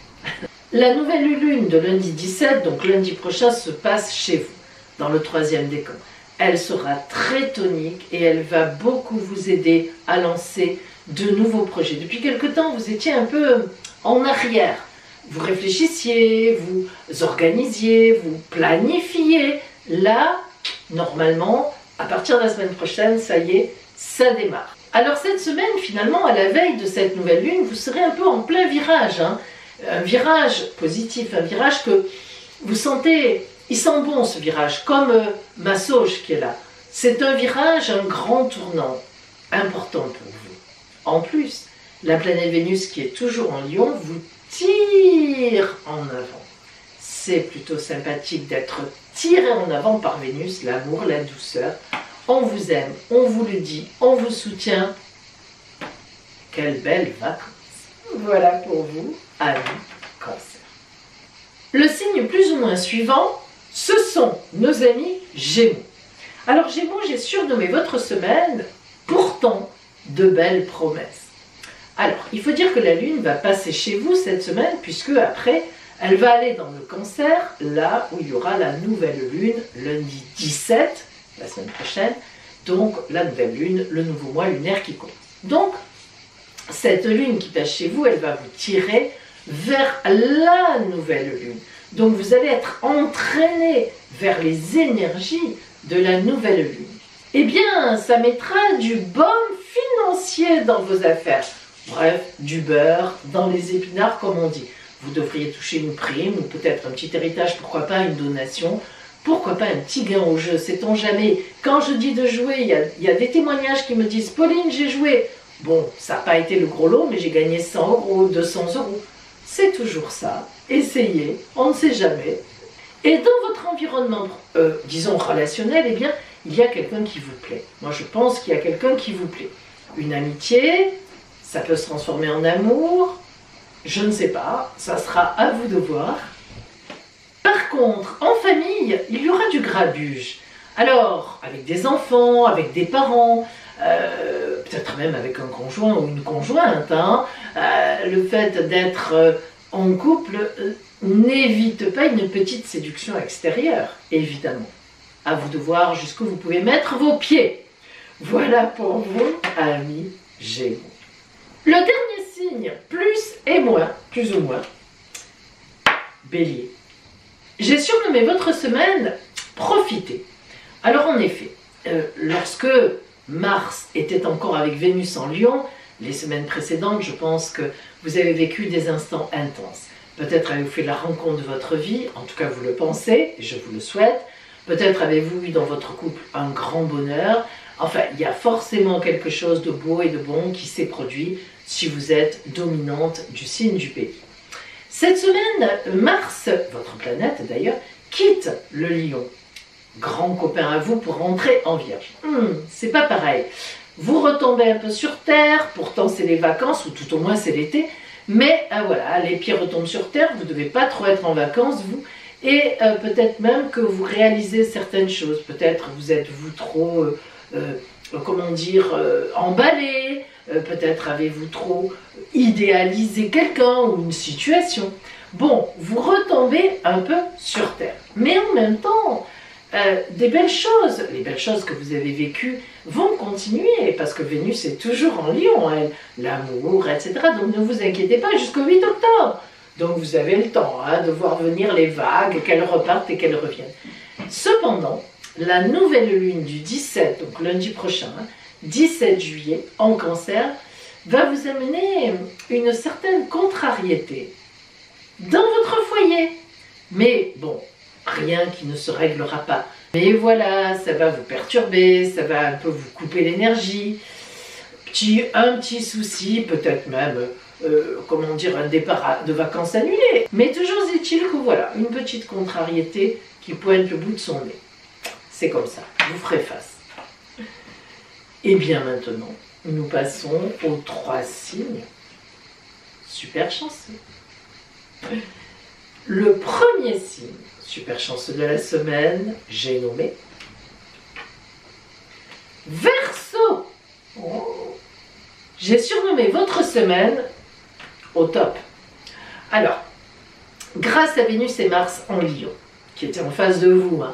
Speaker 1: La nouvelle lune de lundi 17, donc lundi prochain, se passe chez vous, dans le 3e décan. Elle sera très tonique et elle va beaucoup vous aider à lancer de nouveaux projets. Depuis quelque temps, vous étiez un peu en arrière. Vous réfléchissiez, vous organisiez, vous planifiez. Là, normalement, à partir de la semaine prochaine, ça y est, ça démarre. Alors cette semaine, finalement, à la veille de cette nouvelle lune, vous serez un peu en plein virage. Un virage positif, un virage que vous sentez, il sent bon ce virage, comme ma sauge qui est là. C'est un virage, un grand tournant, important pour vous. En plus, la planète Vénus qui est toujours en Lion vous tire en avant. C'est plutôt sympathique d'être tiré en avant par Vénus, l'amour, la douceur. On vous aime, on vous le dit, on vous soutient. Quelles belles vacances! Voilà pour vous, amis Cancer. Le signe plus ou moins suivant, ce sont nos amis Gémeaux. Alors Gémeaux, j'ai surnommé votre semaine, pourtant de belles promesses. Alors, il faut dire que la Lune va passer chez vous cette semaine, puisque après, elle va aller dans le Cancer, là où il y aura la nouvelle Lune, lundi 17, la semaine prochaine, donc la nouvelle Lune, le nouveau mois lunaire qui compte. Donc, cette Lune qui passe chez vous, elle va vous tirer vers la nouvelle Lune. Donc, vous allez être entraîné vers les énergies de la nouvelle Lune. Eh bien, ça mettra du baume financier dans vos affaires. Bref, du beurre dans les épinards, comme on dit. Vous devriez toucher une prime ou peut-être un petit héritage, pourquoi pas une donation, pourquoi pas un petit gain au jeu, sait-on jamais. Quand je dis de jouer, il y a des témoignages qui me disent « Pauline, j'ai joué ». Bon, ça n'a pas été le gros lot, mais j'ai gagné 100 euros, 200 euros. C'est toujours ça. Essayez, on ne sait jamais. Et dans votre environnement, disons relationnel, eh bien, il y a quelqu'un qui vous plaît. Moi, je pense qu'il y a quelqu'un qui vous plaît. Une amitié, ça peut se transformer en amour, je ne sais pas, ça sera à vous de voir. Par contre, en famille, il y aura du grabuge. Alors, avec des enfants, avec des parents, peut-être même avec un conjoint ou une conjointe, le fait d'être en couple n'évite pas une petite séduction extérieure, évidemment. À vous de voir jusqu'où vous pouvez mettre vos pieds. Voilà pour vous, amis Gémeaux. Le dernier signe, plus et moins, plus ou moins, Bélier. J'ai surnommé votre semaine « Profitez ». Alors en effet, lorsque Mars était encore avec Vénus en Lion, les semaines précédentes, je pense que vous avez vécu des instants intenses. Peut-être avez-vous fait la rencontre de votre vie, en tout cas vous le pensez, et je vous le souhaite. Peut-être avez-vous eu dans votre couple un grand bonheur. Enfin, il y a forcément quelque chose de beau et de bon qui s'est produit si vous êtes dominante du signe du Bélier. Cette semaine, Mars, votre planète d'ailleurs, quitte le Lion. Grand copain à vous pour rentrer en Vierge. C'est pas pareil. Vous retombez un peu sur Terre, pourtant c'est les vacances, ou tout au moins c'est l'été, mais voilà, les pieds retombent sur Terre, vous ne devez pas trop être en vacances, vous, et peut-être même que vous réalisez certaines choses. Peut-être vous êtes-vous trop, comment dire, emballé, peut-être avez-vous trop idéalisé quelqu'un ou une situation. Bon, vous retombez un peu sur Terre, mais en même temps, des belles choses, les belles choses que vous avez vécues vont continuer, parce que Vénus est toujours en Lion, elle, l'amour, etc. Donc ne vous inquiétez pas jusqu'au 8 octobre. Donc vous avez le temps de voir venir les vagues, qu'elles repartent et qu'elles reviennent. Cependant, la nouvelle lune du 17, donc lundi prochain, 17 juillet, en Cancer, va vous amener une certaine contrariété dans votre foyer. Mais bon, rien qui ne se réglera pas. Mais voilà, ça va vous perturber, ça va un peu vous couper l'énergie. Un petit souci, peut-être même, comment dire, un départ de vacances annulé. Mais toujours est-il que voilà, une petite contrariété qui pointe le bout de son nez. C'est comme ça, vous ferez face. Et bien maintenant, nous passons aux 3 signes super chanceux. Le premier signe super chanceux de la semaine, j'ai nommé Verseau. J'ai surnommé votre semaine au top. Alors, grâce à Vénus et Mars en Lion, qui étaient en face de vous,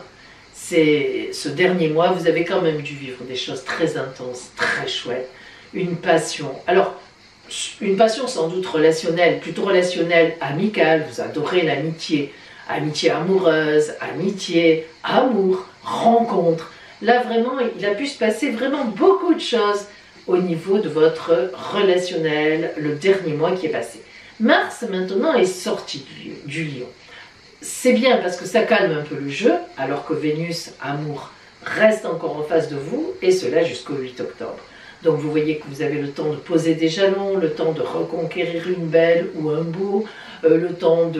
Speaker 1: ce dernier mois, vous avez quand même dû vivre des choses très intenses, très chouettes, une passion. Alors, une passion sans doute relationnelle, plutôt relationnelle, amicale, vous adorez l'amitié, amitié amoureuse, amitié, amour, rencontre. Là, vraiment, il a pu se passer vraiment beaucoup de choses au niveau de votre relationnel, le dernier mois qui est passé. Mars, maintenant, est sorti du Lion. C'est bien parce que ça calme un peu le jeu, alors que Vénus, amour, reste encore en face de vous, et cela jusqu'au 8 octobre. Donc vous voyez que vous avez le temps de poser des jalons, le temps de reconquérir une belle ou un beau, le temps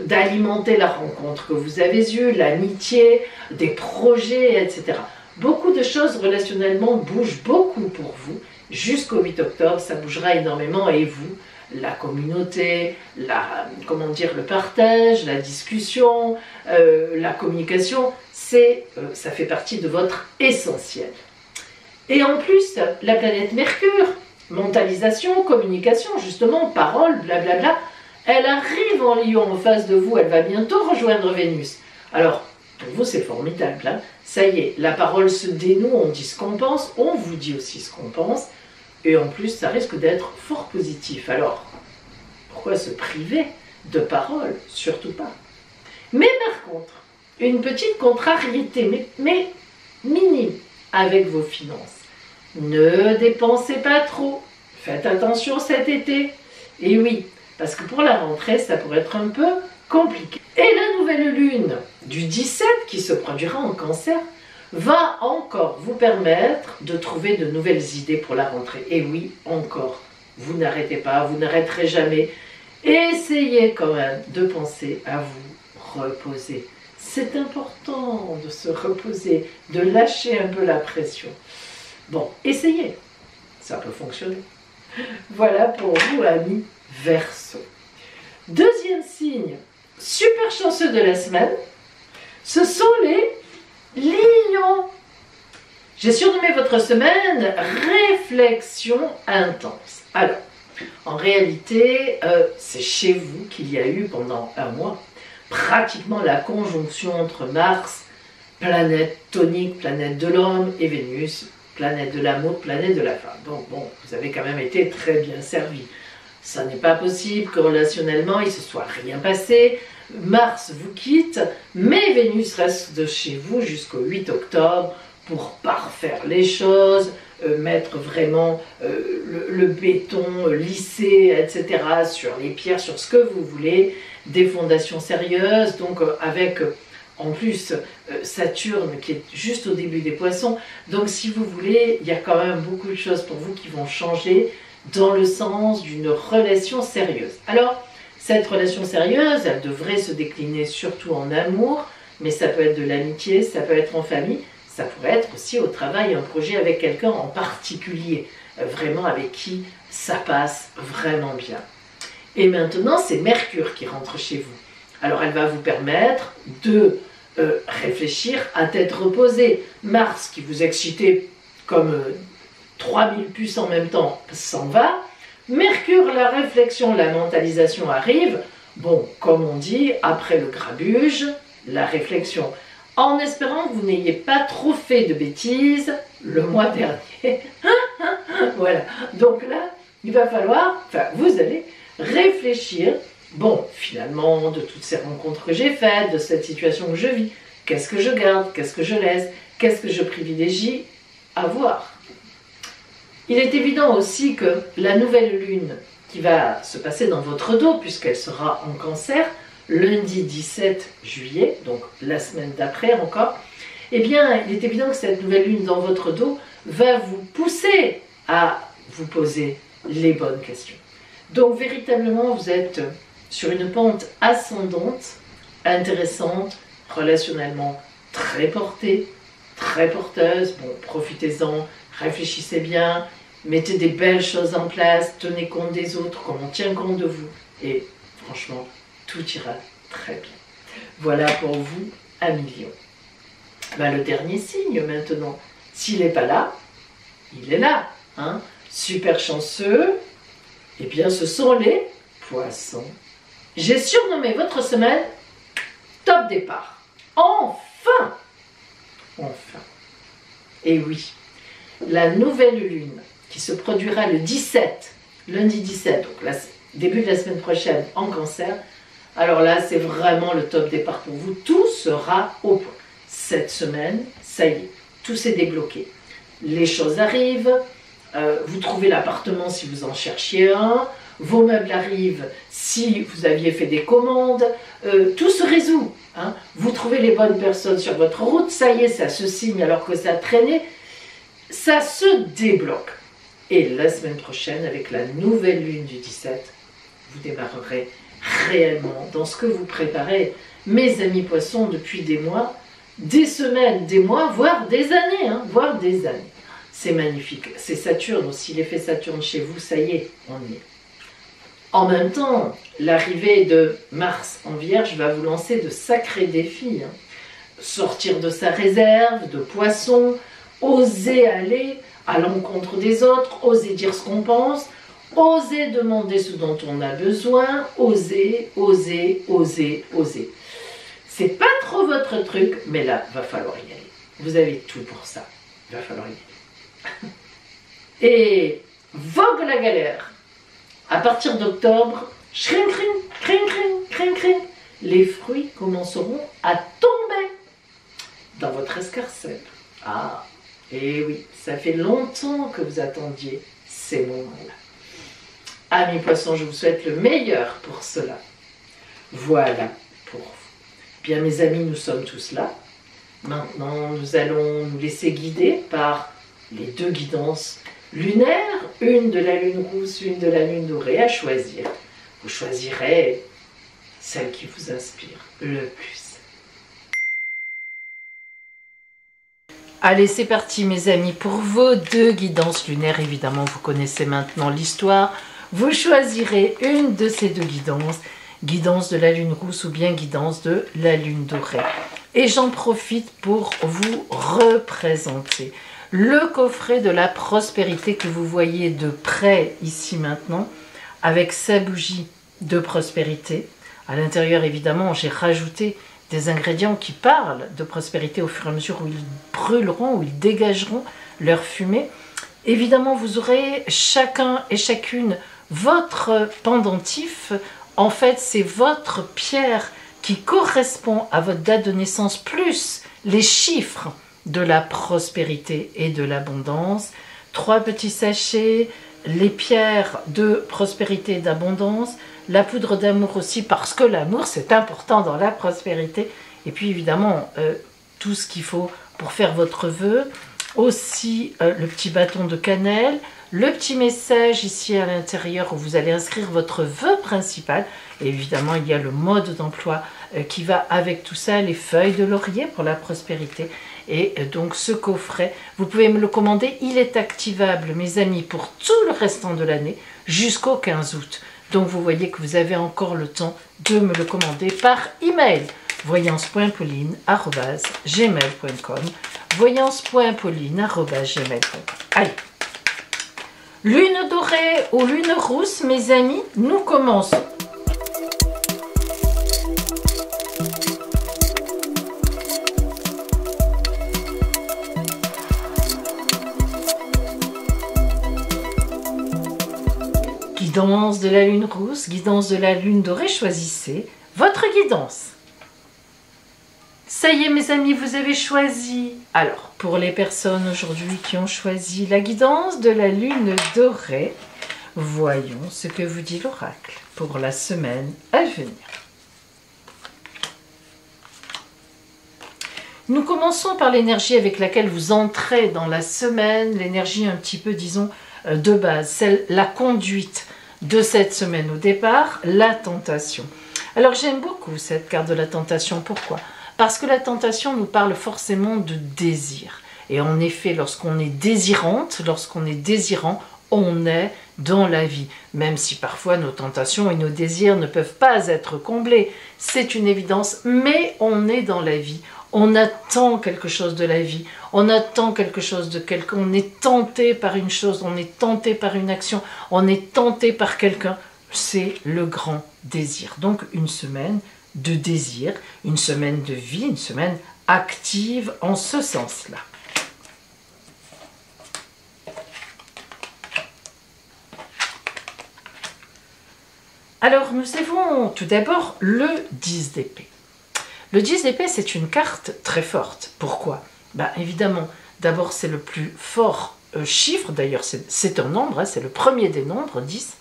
Speaker 1: d'alimenter la rencontre que vous avez eue, l'amitié, des projets, etc. Beaucoup de choses relationnellement bougent beaucoup pour vous. Jusqu'au 8 octobre, ça bougera énormément, et vous, la communauté, comment dire, le partage, la discussion, la communication, ça fait partie de votre essentiel. Et en plus, la planète Mercure, mentalisation, communication, justement, parole, blablabla, elle arrive en Lion en face de vous, elle va bientôt rejoindre Vénus. Alors, pour vous, c'est formidable, ça y est, la parole se dénoue, on dit ce qu'on pense, on vous dit aussi ce qu'on pense, et en plus, ça risque d'être fort positif. Alors, pourquoi se priver de parole? Surtout pas. Mais par contre, une petite contrariété, mais minime, avec vos finances. Ne dépensez pas trop. Faites attention cet été. Et oui, parce que pour la rentrée, ça pourrait être un peu compliqué. Et la nouvelle lune du 17, qui se produira en Cancer, va encore vous permettre de trouver de nouvelles idées pour la rentrée. Et oui, encore, vous n'arrêtez pas, vous n'arrêterez jamais. Essayez quand même de penser à vous reposer. C'est important de se reposer, de lâcher un peu la pression. Bon, essayez, ça peut fonctionner. Voilà pour vous, amis Verseau. Deuxième signe super chanceux de la semaine, ce sont les Lions. J'ai surnommé votre semaine réflexion intense. Alors, en réalité, c'est chez vous qu'il y a eu pendant un mois pratiquement la conjonction entre Mars, planète tonique, planète de l'homme, et Vénus, planète de l'amour, planète de la femme. Donc bon, vous avez quand même été très bien servi. ça n'est pas possible que relationnellement il ne se soit rien passé. Mars vous quitte, mais Vénus reste de chez vous jusqu'au 8 octobre pour parfaire les choses, mettre vraiment le béton lissé, etc. sur les pierres, sur ce que vous voulez, des fondations sérieuses, donc avec en plus Saturne qui est juste au début des poissons. Donc si vous voulez, il y a quand même beaucoup de choses pour vous qui vont changer dans le sens d'une relation sérieuse. Alors, cette relation sérieuse, elle devrait se décliner surtout en amour, mais ça peut être de l'amitié, ça peut être en famille, ça pourrait être aussi au travail, un projet avec quelqu'un en particulier, vraiment avec qui ça passe vraiment bien. Et maintenant, c'est Mercure qui rentre chez vous. Alors, elle va vous permettre de réfléchir à tête reposée. Mars, qui vous excitait comme 3000 puces en même temps, s'en va. Mercure, la réflexion, la mentalisation arrive. Bon, comme on dit, après le grabuge, la réflexion. En espérant que vous n'ayez pas trop fait de bêtises le mois dernier. Voilà. Donc là, il va falloir, enfin, vous allez réfléchir. Bon, finalement, de toutes ces rencontres que j'ai faites, de cette situation que je vis, qu'est-ce que je garde, qu'est-ce que je laisse, qu'est-ce que je privilégie à voir. Il est évident aussi que la nouvelle lune qui va se passer dans votre dos, puisqu'elle sera en Cancer, lundi 17 juillet, donc la semaine d'après encore, eh bien, il est évident que cette nouvelle lune dans votre dos va vous pousser à vous poser les bonnes questions. Donc, véritablement, vous êtes sur une pente ascendante, intéressante, relationnellement très portée, très porteuse. Bon, profitez-en, réfléchissez bien, mettez des belles choses en place, tenez compte des autres, comme on tient compte de vous. Et franchement, tout ira très bien. Voilà pour vous, amis Lion. Ben, le dernier signe maintenant, s'il n'est pas là, il est là. Hein? Super chanceux, eh bien ce sont les Poissons. J'ai surnommé votre semaine Top Départ. Enfin! Enfin. Et oui, la nouvelle lune qui se produira le 17, lundi 17, donc là, début de la semaine prochaine en Cancer, alors là, c'est vraiment le top départ pour vous. Tout sera au point. Cette semaine, ça y est, tout s'est débloqué. Les choses arrivent, vous trouvez l'appartement si vous en cherchiez un, vos meubles arrivent si vous aviez fait des commandes, tout se résout. Hein. Vous trouvez les bonnes personnes sur votre route, ça y est, ça se signe alors que ça traînait, ça se débloque. Et la semaine prochaine, avec la nouvelle lune du 17, vous démarrerez réellement dans ce que vous préparez, mes amis poissons, depuis des mois, des semaines, des mois, voire des années, hein, voire des années. C'est magnifique. C'est Saturne aussi, l'effet Saturne chez vous, ça y est, on y est. En même temps, l'arrivée de Mars en Vierge va vous lancer de sacrés défis. Hein. Sortir de sa réserve, de poisson, oser aller à l'encontre des autres, oser dire ce qu'on pense, oser demander ce dont on a besoin, oser, oser, oser, oser. C'est pas trop votre truc, mais là, va falloir y aller. Vous avez tout pour ça. Il va falloir y aller. Et vogue la galère. À partir d'octobre, crin, crin, crin, crin, crin, crin, les fruits commenceront à tomber dans votre escarcelle. Ah, et oui, ça fait longtemps que vous attendiez ces moments-là. Amis poissons, je vous souhaite le meilleur pour cela. Voilà pour vous. Bien mes amis, nous sommes tous là. Maintenant, nous allons nous laisser guider par les deux guidances lunaires, une de la lune rousse, une de la lune dorée, à choisir. Vous choisirez celle qui vous inspire le plus. Allez, c'est parti mes amis pour vos deux guidances lunaires. Évidemment, vous connaissez maintenant l'histoire. Vous choisirez une de ces deux guidances, guidance de la lune rousse ou bien guidance de la lune dorée. Et j'en profite pour vous représenter le coffret de la prospérité que vous voyez de près ici maintenant, avec sa bougie de prospérité. À l'intérieur, évidemment, j'ai rajouté des ingrédients qui parlent de prospérité au fur et à mesure où ils brûleront, où ils dégageront leur fumée. Évidemment, vous aurez chacun et chacune Votre pendentif, en fait, c'est votre pierre qui correspond à votre date de naissance, plus les chiffres de la prospérité et de l'abondance. 3 petits sachets, les pierres de prospérité et d'abondance, la poudre d'amour aussi, parce que l'amour, c'est important dans la prospérité. Et puis, évidemment, tout ce qu'il faut pour faire votre vœu. Aussi, le petit bâton de cannelle, le petit message ici à l'intérieur où vous allez inscrire votre vœu principal. Et évidemment, il y a le mode d'emploi qui va avec tout ça, les feuilles de laurier pour la prospérité. Et donc ce coffret, vous pouvez me le commander, il est activable, mes amis, pour tout le restant de l'année jusqu'au 15 août. Donc vous voyez que vous avez encore le temps de me le commander par email. voyance.pauline@gmail.com voyance.pauline@gmail.com. Allez, lune dorée ou lune rousse, mes amis, nous commençons. Guidance de la lune rousse, guidance de la lune dorée, choisissez votre guidance. Ça y est mes amis, vous avez choisi. Alors, pour les personnes aujourd'hui qui ont choisi la guidance de la lune dorée, voyons ce que vous dit l'oracle pour la semaine à venir. Nous commençons par l'énergie avec laquelle vous entrez dans la semaine, l'énergie un petit peu, disons, de base, la conduite de cette semaine au départ, la tentation. Alors j'aime beaucoup cette carte de la tentation, pourquoi ? Parce que la tentation nous parle forcément de désir. Et en effet, lorsqu'on est désirante, lorsqu'on est désirant, on est dans la vie. Même si parfois nos tentations et nos désirs ne peuvent pas être comblés. C'est une évidence, mais on est dans la vie. On attend quelque chose de la vie. On attend quelque chose de quelqu'un. On est tenté par une chose, on est tenté par une action, on est tenté par quelqu'un. C'est le grand désir. Donc une semaine de désir, une semaine de vie, une semaine active en ce sens-là. Alors nous avons tout d'abord le 10 d'épée. Le 10 d'épée, c'est une carte très forte. Pourquoi ? Évidemment, d'abord c'est le plus fort chiffre, d'ailleurs c'est un nombre, hein, c'est le premier des nombres, 10.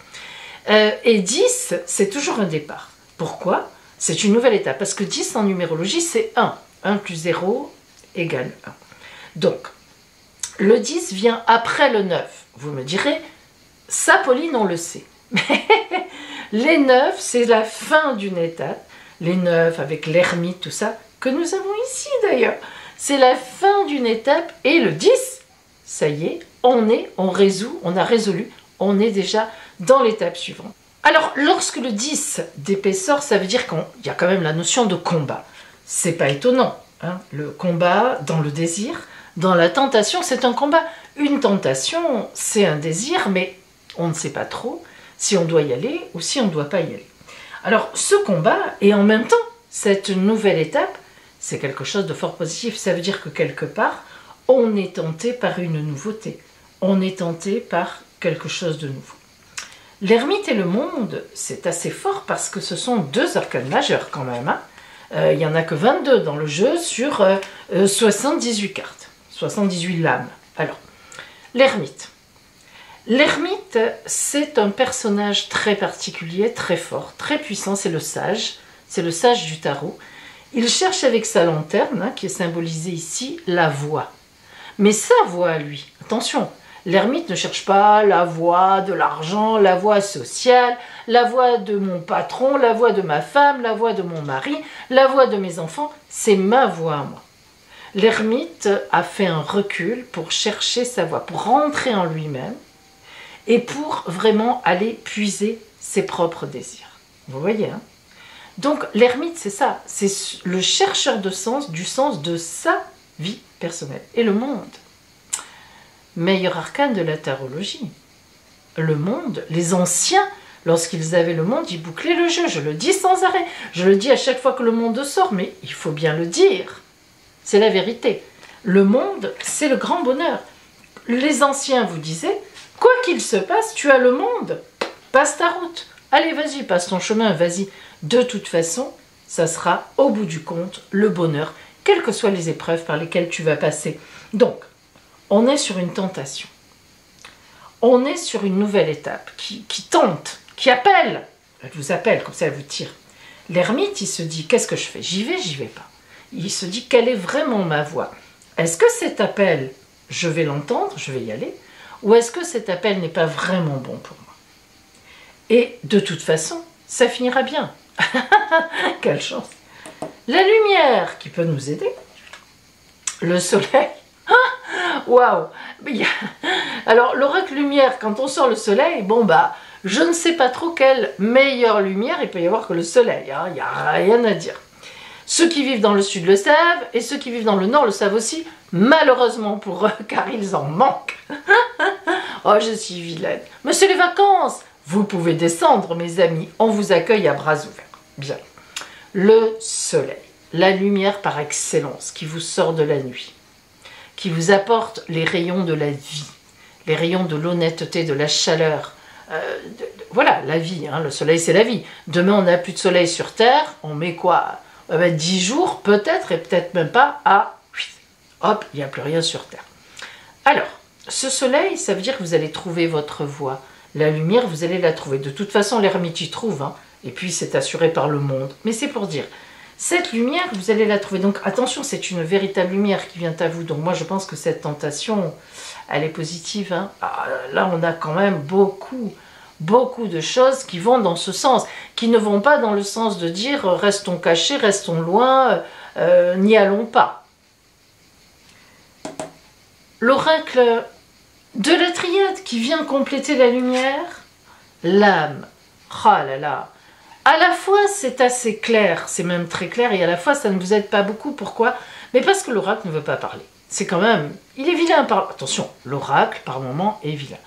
Speaker 1: Et 10, c'est toujours un départ. Pourquoi ? C'est une nouvelle étape, parce que 10 en numérologie, c'est 1. 1 plus 0 égale 1. Donc, le 10 vient après le 9. Vous me direz, ça, Pauline, on le sait. Mais les 9, c'est la fin d'une étape. Les 9 avec l'ermite, tout ça, que nous avons ici d'ailleurs. C'est la fin d'une étape, et le 10, ça y est, on a résolu, on est déjà dans l'étape suivante. Alors, lorsque le 10 d'épée sort, ça veut dire qu'il y a quand même la notion de combat. C'est pas étonnant, hein. Le combat dans le désir, dans la tentation, c'est un combat. Une tentation, c'est un désir, mais on ne sait pas trop si on doit y aller ou si on ne doit pas y aller. Alors, ce combat, et en même temps, cette nouvelle étape, c'est quelque chose de fort positif. Ça veut dire que quelque part, on est tenté par une nouveauté. On est tenté par quelque chose de nouveau. L'ermite et le monde, c'est assez fort parce que ce sont 2 arcanes majeures quand même. Hein. Il n'y en a que 22 dans le jeu sur 78 cartes, 78 lames. Alors, l'ermite. L'ermite, c'est un personnage très particulier, très fort, très puissant, c'est le sage du tarot. Il cherche avec sa lanterne, hein, qui est symbolisée ici, la voie. Mais sa voie à lui, attention, l'ermite ne cherche pas la voie de l'argent, la voie sociale, la voie de mon patron, la voie de ma femme, la voie de mon mari, la voie de mes enfants, c'est ma voie à moi. L'ermite a fait un recul pour chercher sa voie, pour rentrer en lui-même et pour vraiment aller puiser ses propres désirs. Vous voyez, hein ? Donc l'ermite, c'est ça, c'est le chercheur de sens, du sens de sa vie personnelle. Et le monde, meilleur arcane de la tarologie. Le monde, les anciens, lorsqu'ils avaient le monde, ils bouclaient le jeu. Je le dis sans arrêt. Je le dis à chaque fois que le monde sort, mais il faut bien le dire. C'est la vérité. Le monde, c'est le grand bonheur. Les anciens vous disaient, quoi qu'il se passe, tu as le monde. passe ta route. Allez, vas-y, passe ton chemin, vas-y. De toute façon, ça sera au bout du compte le bonheur, quelles que soient les épreuves par lesquelles tu vas passer. Donc, on est sur une tentation. On est sur une nouvelle étape qui tente, qui appelle. Elle vous appelle, comme ça elle vous tire. L'ermite, il se dit, qu'est-ce que je fais? J'y vais pas. Il se dit, quelle est vraiment ma voie? Est-ce que cet appel, je vais l'entendre, je vais y aller? Ou est-ce que cet appel n'est pas vraiment bon pour moi? Et de toute façon, ça finira bien. Quelle chance! La lumière qui peut nous aider, le soleil. Waouh! Alors, l'oracle lumière, quand on sort le soleil, bon bah, je ne sais pas trop quelle meilleure lumière il peut y avoir que le soleil. Il n'y a rien à dire. Ceux qui vivent dans le sud le savent, et ceux qui vivent dans le nord le savent aussi, malheureusement pour eux, car ils en manquent. Oh, je suis vilaine. Mais c'est les vacances! Vous pouvez descendre, mes amis, on vous accueille à bras ouverts. Bien. Le soleil, la lumière par excellence qui vous sort de la nuit, qui vous apporte les rayons de la vie, les rayons de l'honnêteté, de la chaleur. Voilà, la vie, hein, le soleil c'est la vie. Demain on n'a plus de soleil sur Terre, on met quoi? 10 jours peut-être, et peut-être même pas, hop, il n'y a plus rien sur Terre. Alors, ce soleil, ça veut dire que vous allez trouver votre voie. La lumière, vous allez la trouver. De toute façon, l'ermite y trouve, hein, et puis c'est assuré par le monde. Mais c'est pour dire, cette lumière, vous allez la trouver. Donc attention, c'est une véritable lumière qui vient à vous. Donc moi, je pense que cette tentation, elle est positive. Hein. Là, on a quand même beaucoup de choses qui vont dans ce sens, qui ne vont pas dans le sens de dire restons cachés, restons loin, n'y allons pas. L'oracle de la triade qui vient compléter la lumière, l'âme. Oh là là. À la fois c'est assez clair, c'est même très clair, et à la fois ça ne vous aide pas beaucoup. Pourquoi? Mais parce que l'oracle ne veut pas parler. C'est quand même, il est vilain par... Attention, l'oracle par moment est vilain.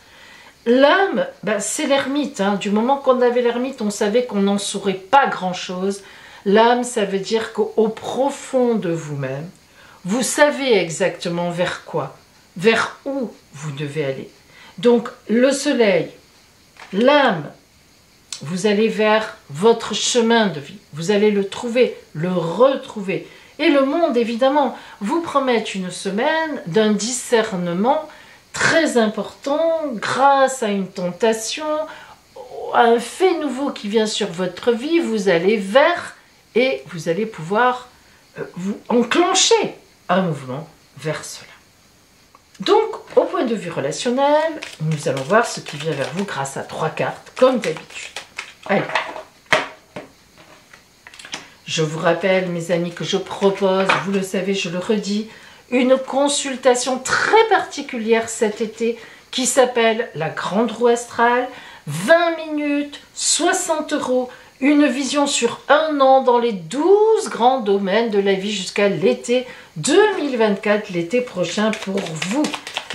Speaker 1: L'âme, ben, c'est l'ermite. Hein. Du moment qu'on avait l'ermite, on savait qu'on n'en saurait pas grand-chose. L'âme, ça veut dire qu'au profond de vous-même, vous savez exactement vers quoi, vers où vous devez aller. Donc, le soleil, l'âme, vous allez vers votre chemin de vie. Vous allez le trouver, le retrouver. Et le monde, évidemment, vous promet une semaine d'un discernement très important grâce à une tentation, à un fait nouveau qui vient sur votre vie. Vous allez vers et vous allez pouvoir vous enclencher un mouvement vers cela. Donc, au point de vue relationnel, nous allons voir ce qui vient vers vous grâce à 3 cartes, comme d'habitude. Allez. Je vous rappelle, mes amis, que je propose, vous le savez, je le redis, une consultation très particulière cet été qui s'appelle la Grande Roue Astrale, 20 minutes, 60 €, une vision sur 1 an dans les 12 grands domaines de la vie jusqu'à l'été 2024, l'été prochain pour vous.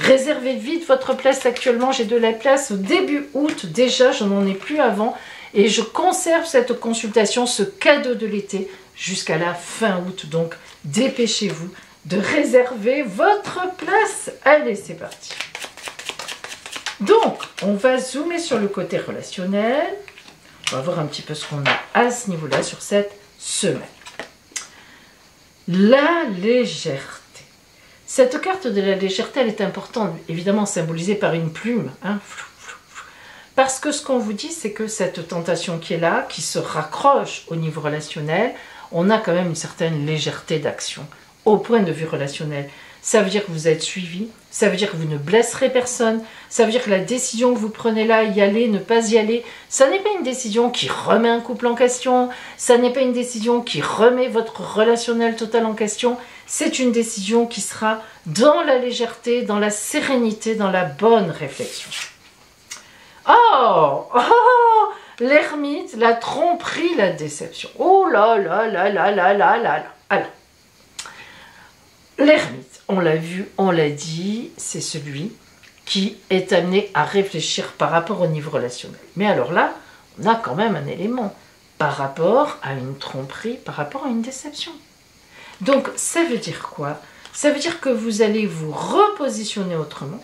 Speaker 1: Réservez vite votre place actuellement, j'ai de la place au début août déjà, je n'en ai plus avant et je conserve cette consultation, ce cadeau de l'été jusqu'à la fin août, donc dépêchez-vous de réserver votre place. Allez, c'est parti. Donc, on va zoomer sur le côté relationnel. On va voir un petit peu ce qu'on a à ce niveau-là sur cette semaine. La légèreté. Cette carte de la légèreté, elle est importante, évidemment symbolisée par une plume. Hein, parce que ce qu'on vous dit, c'est que cette tentation qui est là, qui se raccroche au niveau relationnel, on a quand même une certaine légèreté d'action au point de vue relationnel. Ça veut dire que vous êtes suivi, ça veut dire que vous ne blesserez personne, ça veut dire que la décision que vous prenez là, y aller, ne pas y aller, ça n'est pas une décision qui remet un couple en question, ça n'est pas une décision qui remet votre relationnel total en question, c'est une décision qui sera dans la légèreté, dans la sérénité, dans la bonne réflexion. Oh, oh, l'ermite, la tromperie, la déception. Oh là là là là là là là là. Alors, l'ermite, on l'a vu, on l'a dit, c'est celui qui est amené à réfléchir par rapport au niveau relationnel. Mais alors là, on a quand même un élément par rapport à une tromperie, par rapport à une déception. Donc, ça veut dire quoi? Ça veut dire que vous allez vous repositionner autrement,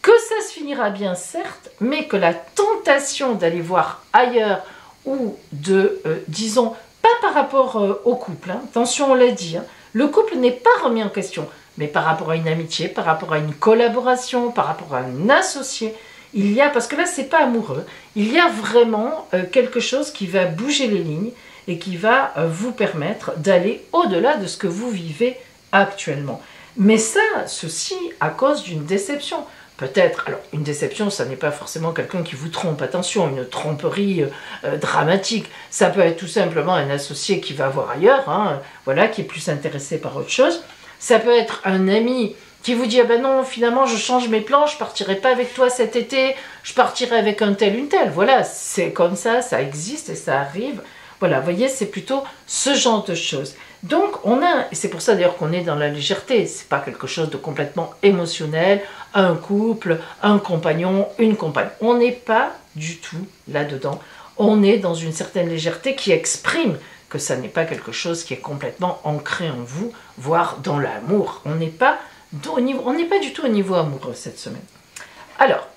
Speaker 1: que ça se finira bien certes, mais que la tentation d'aller voir ailleurs ou de, disons, pas par rapport au couple, hein, attention on l'a dit, hein, le couple n'est pas remis en question, mais par rapport à une amitié, par rapport à une collaboration, par rapport à un associé, il y a, parce que là c'est pas amoureux, il y a vraiment quelque chose qui va bouger les lignes et qui va vous permettre d'aller au-delà de ce que vous vivez actuellement. Mais ça, ceci à cause d'une déception. Peut-être, alors une déception, ça n'est pas forcément quelqu'un qui vous trompe, attention, une tromperie dramatique. Ça peut être tout simplement un associé qui va voir ailleurs, hein, voilà, qui est plus intéressé par autre chose. Ça peut être un ami qui vous dit, ah ben non, finalement, je change mes plans, je partirai pas avec toi cet été, je partirai avec un tel, une telle. Voilà, c'est comme ça existe et ça arrive. Voilà, vous voyez, c'est plutôt ce genre de choses. Donc, et c'est pour ça d'ailleurs qu'on est dans la légèreté, c'est pas quelque chose de complètement émotionnel, un couple, un compagnon, une compagne. On n'est pas du tout là-dedans. On est dans une certaine légèreté qui exprime que ça n'est pas quelque chose qui est complètement ancré en vous, voire dans l'amour. On n'est pas du tout au niveau amoureux cette semaine. Alors,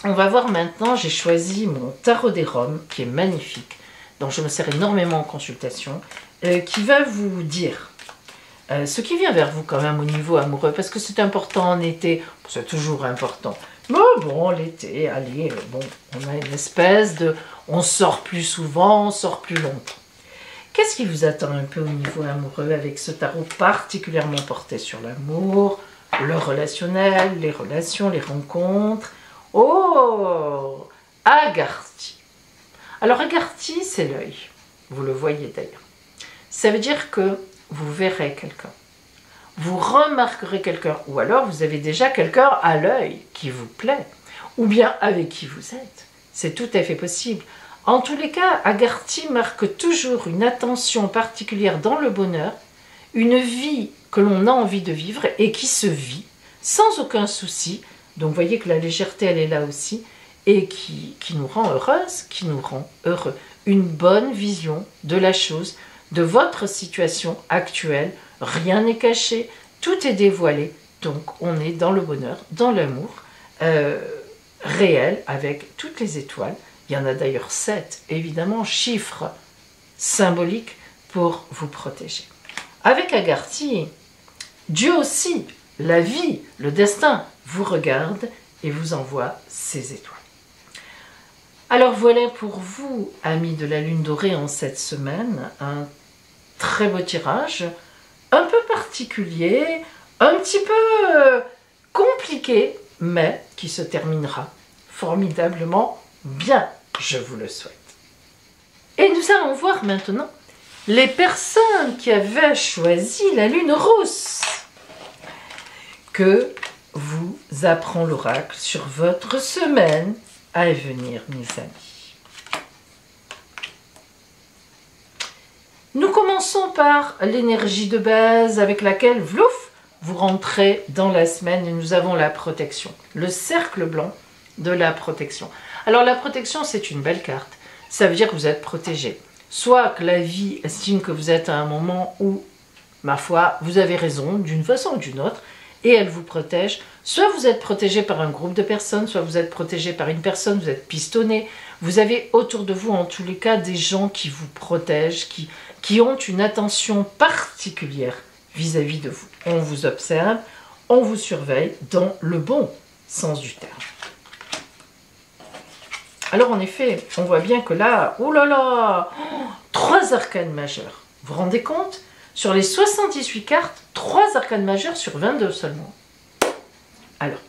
Speaker 1: on va voir maintenant, j'ai choisi mon tarot des Roms, qui est magnifique, dont je me sers énormément en consultation, qui va vous dire ce qui vient vers vous quand même au niveau amoureux, parce que c'est important en été, c'est toujours important. Mais bon, l'été, allez, bon, on a une espèce de... On sort plus souvent, on sort plus longtemps. Qu'est-ce qui vous attend un peu au niveau amoureux avec ce tarot particulièrement porté sur l'amour, le relationnel, les relations, les rencontres? Oh, Agarthy. Alors Agarthy, c'est l'œil. Vous le voyez d'ailleurs. Ça veut dire que vous verrez quelqu'un. Vous remarquerez quelqu'un. Ou alors vous avez déjà quelqu'un à l'œil qui vous plaît. Ou bien avec qui vous êtes. C'est tout à fait possible. En tous les cas, Agarthy marque toujours une attention particulière dans le bonheur, une vie que l'on a envie de vivre et qui se vit sans aucun souci. Donc vous voyez que la légèreté, elle est là aussi, et qui nous rend heureuse, qui nous rend heureux. Une bonne vision de la chose, de votre situation actuelle. Rien n'est caché, tout est dévoilé. Donc on est dans le bonheur, dans l'amour réel, avec toutes les étoiles. Il y en a d'ailleurs 7, évidemment, chiffres symboliques pour vous protéger. Avec Agarthy, Dieu aussi, la vie, le destin, vous regarde et vous envoie ses étoiles. Alors voilà pour vous, amis de la Lune dorée, en cette semaine, un très beau tirage, un peu particulier, un petit peu compliqué, mais qui se terminera formidablement bien. Je vous le souhaite. Et nous allons voir maintenant les personnes qui avaient choisi la Lune rousse. Que vous apprend l'oracle sur votre semaine à venir, mes amis. Nous commençons par l'énergie de base avec laquelle, vlouf, vous rentrez dans la semaine et nous avons la protection. Le cercle blanc de la protection. Alors la protection, c'est une belle carte. Ça veut dire que vous êtes protégé. Soit que la vie estime que vous êtes à un moment où, ma foi, vous avez raison d'une façon ou d'une autre, et elle vous protège. Soit vous êtes protégé par un groupe de personnes, soit vous êtes protégé par une personne, vous êtes pistonné. Vous avez autour de vous, en tous les cas, des gens qui vous protègent, qui ont une attention particulière vis-à-vis de vous. On vous observe, on vous surveille dans le bon sens du terme. Alors en effet, on voit bien que là, oh là là, 3 arcanes majeures. Vous vous rendez compte? Sur les 78 cartes, 3 arcanes majeures sur 22 seulement. Alors,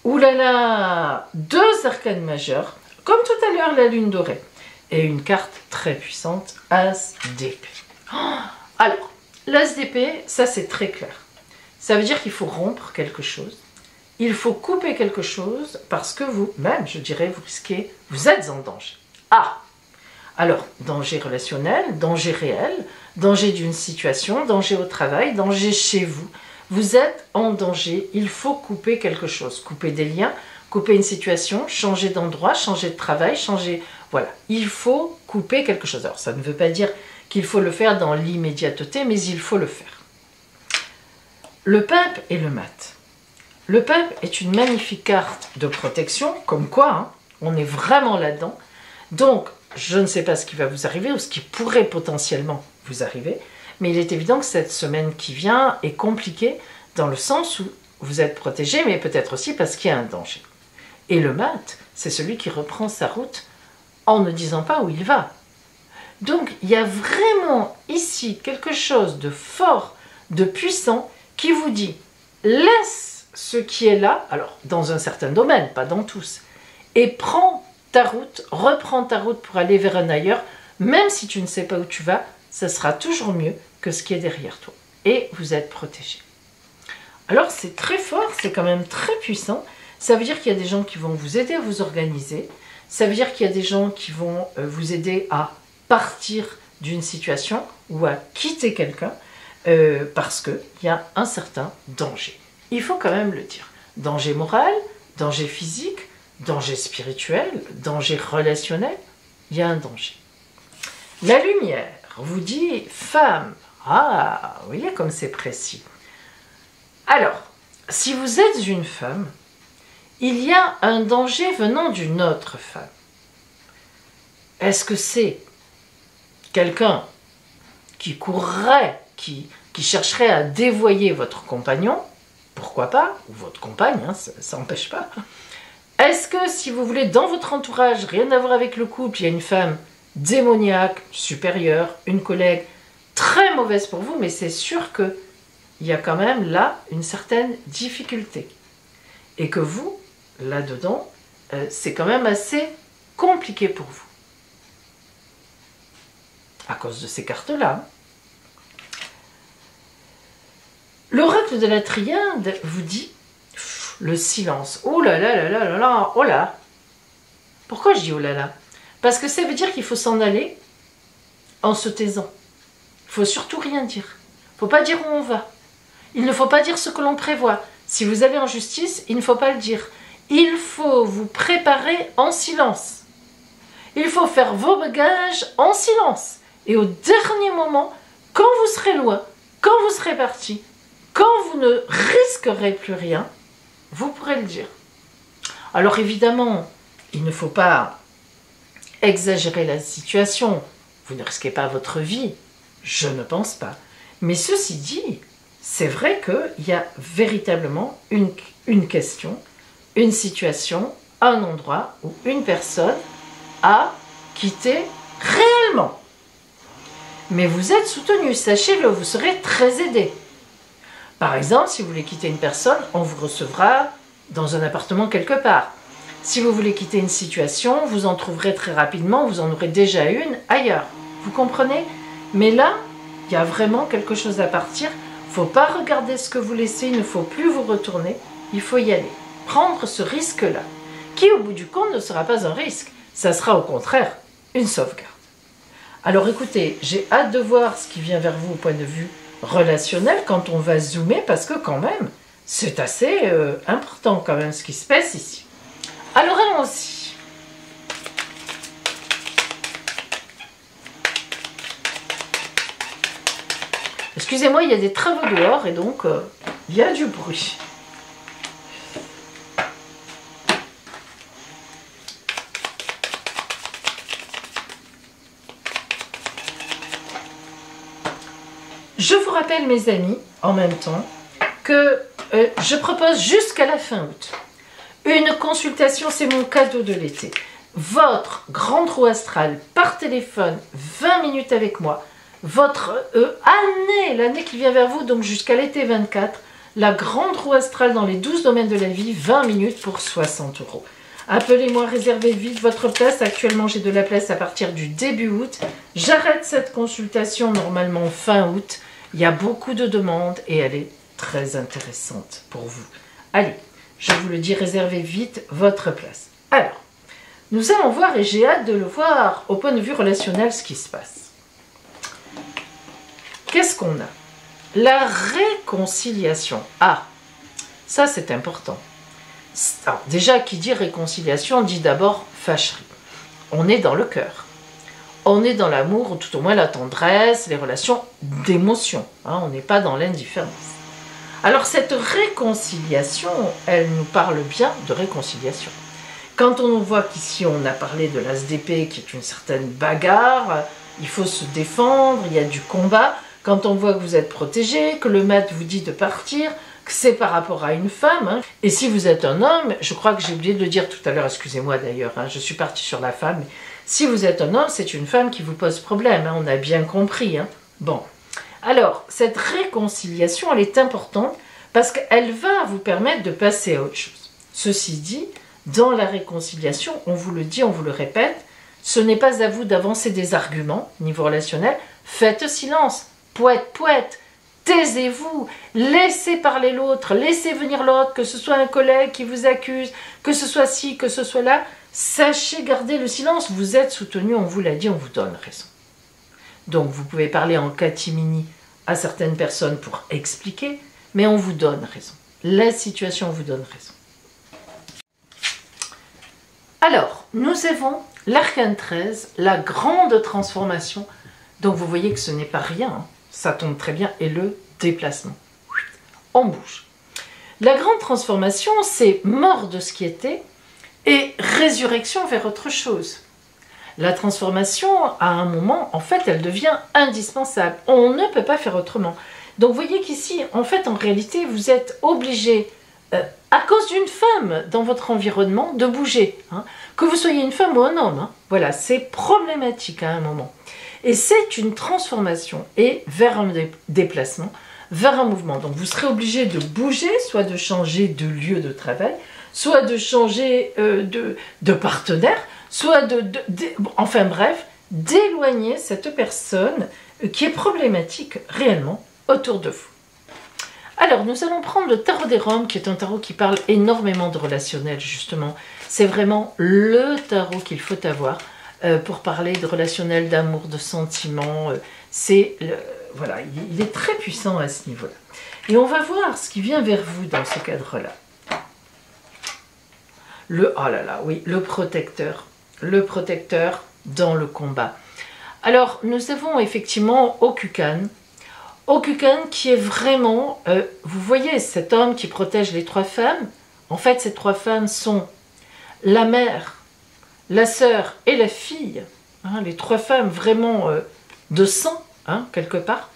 Speaker 1: oh là là, 2 arcanes majeures, comme tout à l'heure la Lune dorée. Et une carte très puissante, As d'épée. Alors, l'As d'épée, ça c'est très clair. Ça veut dire qu'il faut rompre quelque chose. Il faut couper quelque chose parce que vous, même, je dirais, vous risquez, vous êtes en danger. Ah! Alors, danger relationnel, danger réel, danger d'une situation, danger au travail, danger chez vous. Vous êtes en danger, il faut couper quelque chose. Couper des liens, couper une situation, changer d'endroit, changer de travail, changer... Voilà, il faut couper quelque chose. Alors, ça ne veut pas dire qu'il faut le faire dans l'immédiateté, mais il faut le faire. Le pape et le mat. le pape est une magnifique carte de protection, comme quoi, hein, on est vraiment là-dedans. Donc, je ne sais pas ce qui va vous arriver ou ce qui pourrait potentiellement vous arriver, mais il est évident que cette semaine qui vient est compliquée dans le sens où vous êtes protégé, mais peut-être aussi parce qu'il y a un danger. Et le mat, c'est celui qui reprend sa route en ne disant pas où il va. Donc, il y a vraiment ici quelque chose de fort, de puissant, qui vous dit « laisse ce qui est là », alors dans un certain domaine, pas dans tous, et prends ta route, reprends ta route pour aller vers un ailleurs, même si tu ne sais pas où tu vas, ça sera toujours mieux que ce qui est derrière toi. Et vous êtes protégé. Alors c'est très fort, c'est quand même très puissant. Ça veut dire qu'il y a des gens qui vont vous aider à vous organiser. Ça veut dire qu'il y a des gens qui vont vous aider à partir d'une situation ou à quitter quelqu'un parce qu'il y a un certain danger. Il faut quand même le dire. Danger moral, danger physique, danger spirituel, danger relationnel, il y a un danger. La lumière vous dit femme. Ah, vous voyez comme c'est précis. Alors, si vous êtes une femme, il y a un danger venant d'une autre femme. Est-ce que c'est quelqu'un qui courrait, qui chercherait à dévoyer votre compagnon? Pourquoi pas? Ou votre compagne, hein, ça n'empêche pas. Est-ce que, si vous voulez, dans votre entourage, rien à voir avec le couple, il y a une femme démoniaque, supérieure, une collègue, très mauvaise pour vous, mais c'est sûr qu'il y a quand même là une certaine difficulté. Et que vous, là-dedans, c'est quand même assez compliqué pour vous. À cause de ces cartes-là. L'oracle de la Triade vous dit le silence. Oh là là là là là là, oh là. Pourquoi je dis oh là là? Parce que ça veut dire qu'il faut s'en aller en se taisant. Il ne faut surtout rien dire. Il ne faut pas dire où on va. Il ne faut pas dire ce que l'on prévoit. Si vous avez en justice, il ne faut pas le dire. Il faut vous préparer en silence. Il faut faire vos bagages en silence. Et au dernier moment, quand vous serez loin, quand vous serez parti, quand vous ne risquerez plus rien, vous pourrez le dire. Alors évidemment, il ne faut pas exagérer la situation. Vous ne risquez pas votre vie. Je ne pense pas. Mais ceci dit, c'est vrai qu'il y a véritablement une question, une situation, un endroit où une personne a quitté réellement. Mais vous êtes soutenu, sachez-le, vous serez très aidé. Par exemple, si vous voulez quitter une personne, on vous recevra dans un appartement quelque part. Si vous voulez quitter une situation, vous en trouverez très rapidement, vous en aurez déjà une ailleurs. Vous comprenez? Mais là, il y a vraiment quelque chose à partir. Il ne faut pas regarder ce que vous laissez, il ne faut plus vous retourner, il faut y aller. Prendre ce risque-là, qui au bout du compte ne sera pas un risque, ça sera au contraire une sauvegarde. Alors écoutez, j'ai hâte de voir ce qui vient vers vous au point de vue relationnel quand on va zoomer, parce que quand même, c'est assez important quand même ce qui se passe ici. Alors allons-y. Excusez-moi, il y a des travaux dehors et donc il y a du bruit. Je vous rappelle, mes amis, en même temps, que je propose jusqu'à la fin août une consultation, c'est mon cadeau de l'été. Votre grande roue astrale par téléphone, 20 minutes avec moi. Votre année, l'année qui vient vers vous, donc jusqu'à l'été 24, la grande roue astrale dans les 12 domaines de la vie, 20 minutes pour 60 €. Appelez-moi, réservez vite votre place. Actuellement, j'ai de la place à partir du début août. J'arrête cette consultation normalement fin août. Il y a beaucoup de demandes et elle est très intéressante pour vous. Allez, je vous le dis, réservez vite votre place. Alors, nous allons voir, et j'ai hâte de le voir au point de vue relationnel, ce qui se passe. Qu'est-ce qu'on a? La réconciliation. Ah, ça c'est important. Alors, déjà, qui dit réconciliation dit d'abord fâcherie. On est dans le cœur. On est dans l'amour, ou tout au moins la tendresse, les relations d'émotion. Hein, on n'est pas dans l'indifférence. Alors cette réconciliation, elle nous parle bien de réconciliation. Quand on voit qu'ici on a parlé de l'ASDP qui est une certaine bagarre, il faut se défendre, il y a du combat. Quand on voit que vous êtes protégé, que le maître vous dit de partir, que c'est par rapport à une femme. Hein. Et si vous êtes un homme, je crois que j'ai oublié de le dire tout à l'heure, excusez-moi d'ailleurs, hein, je suis partie sur la femme. Si vous êtes un homme, c'est une femme qui vous pose problème, hein, on a bien compris. Hein. Bon, alors cette réconciliation, elle est importante parce qu'elle va vous permettre de passer à autre chose. Ceci dit, dans la réconciliation, on vous le dit, on vous le répète, ce n'est pas à vous d'avancer des arguments au niveau relationnel, faites silence, poète, poète, taisez-vous, laissez parler l'autre, laissez venir l'autre, que ce soit un collègue qui vous accuse, que ce soit ci, que ce soit là, sachez garder le silence, vous êtes soutenu, on vous l'a dit, on vous donne raison. Donc vous pouvez parler en catimini à certaines personnes pour expliquer, mais on vous donne raison. La situation vous donne raison. Alors, nous avons l'arcane 13, la grande transformation. Donc vous voyez que ce n'est pas rien, hein. Ça tombe très bien, et le déplacement. On bouge. La grande transformation, c'est mort de ce qui était et résurrection vers autre chose. La transformation, à un moment, en fait, elle devient indispensable. On ne peut pas faire autrement. Donc vous voyez qu'ici, en fait, en réalité, vous êtes obligé, à cause d'une femme dans votre environnement, de bouger. Hein. Que vous soyez une femme ou un homme. Hein. Voilà, c'est problématique à un moment. Et c'est une transformation et vers un déplacement, vers un mouvement. Donc vous serez obligé de bouger, soit de changer de lieu de travail, soit de changer de partenaire, soit enfin bref, d'éloigner cette personne qui est problématique réellement autour de vous. Alors nous allons prendre le tarot des Rhums, qui est un tarot qui parle énormément de relationnel justement. C'est vraiment le tarot qu'il faut avoir pour parler de relationnel, d'amour, de sentiments. Voilà, il est très puissant à ce niveau-là. Et on va voir ce qui vient vers vous dans ce cadre-là. Oh là là, oui, le protecteur dans le combat. Alors, nous avons effectivement Okukan. Okukan qui est vraiment, vous voyez, cet homme qui protège les trois femmes. En fait, ces trois femmes sont la mère, la sœur et la fille. Hein, les trois femmes vraiment de sang, hein, quelque part.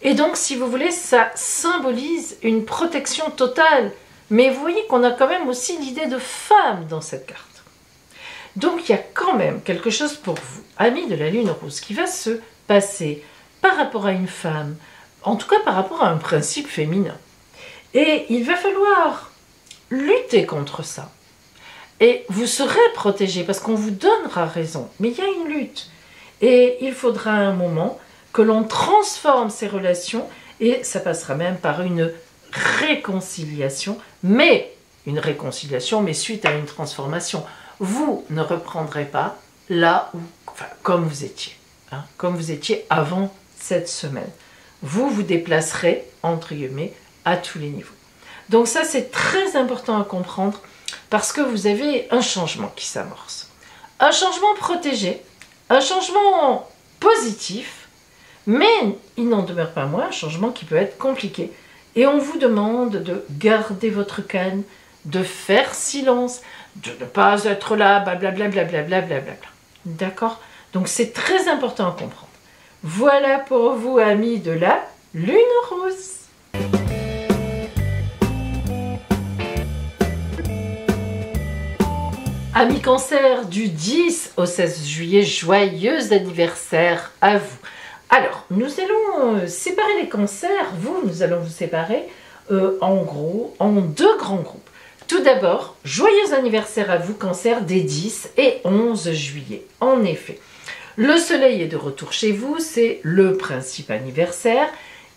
Speaker 1: Et donc, si vous voulez, ça symbolise une protection totale. Mais vous voyez qu'on a quand même aussi l'idée de femme dans cette carte. Donc, il y a quand même quelque chose pour vous, amis de la Lune Rose, qui va se passer par rapport à une femme, en tout cas par rapport à un principe féminin. Et il va falloir lutter contre ça. Et vous serez protégé parce qu'on vous donnera raison. Mais il y a une lutte. Et il faudra un moment que l'on transforme ces relations et ça passera même par une réconciliation, mais une réconciliation, mais suite à une transformation. Vous ne reprendrez pas là où, enfin, comme vous étiez, hein, comme vous étiez avant cette semaine. Vous vous déplacerez, entre guillemets, à tous les niveaux. Donc ça, c'est très important à comprendre parce que vous avez un changement qui s'amorce. Un changement protégé, un changement positif, mais il n'en demeure pas moins un changement qui peut être compliqué. Et on vous demande de garder votre calme, de faire silence, de ne pas être là, blablabla, blablabla, blablabla. D'accord? Donc c'est très important à comprendre. Voilà pour vous, amis de la Lune Rose. Amis Cancer, du 10 au 16 juillet, joyeux anniversaire à vous. Alors, nous allons séparer les cancers, nous allons vous séparer en gros, en deux grands groupes. Tout d'abord, joyeux anniversaire à vous, Cancer, des 10 et 11 juillet. En effet, le soleil est de retour chez vous, c'est le principe anniversaire,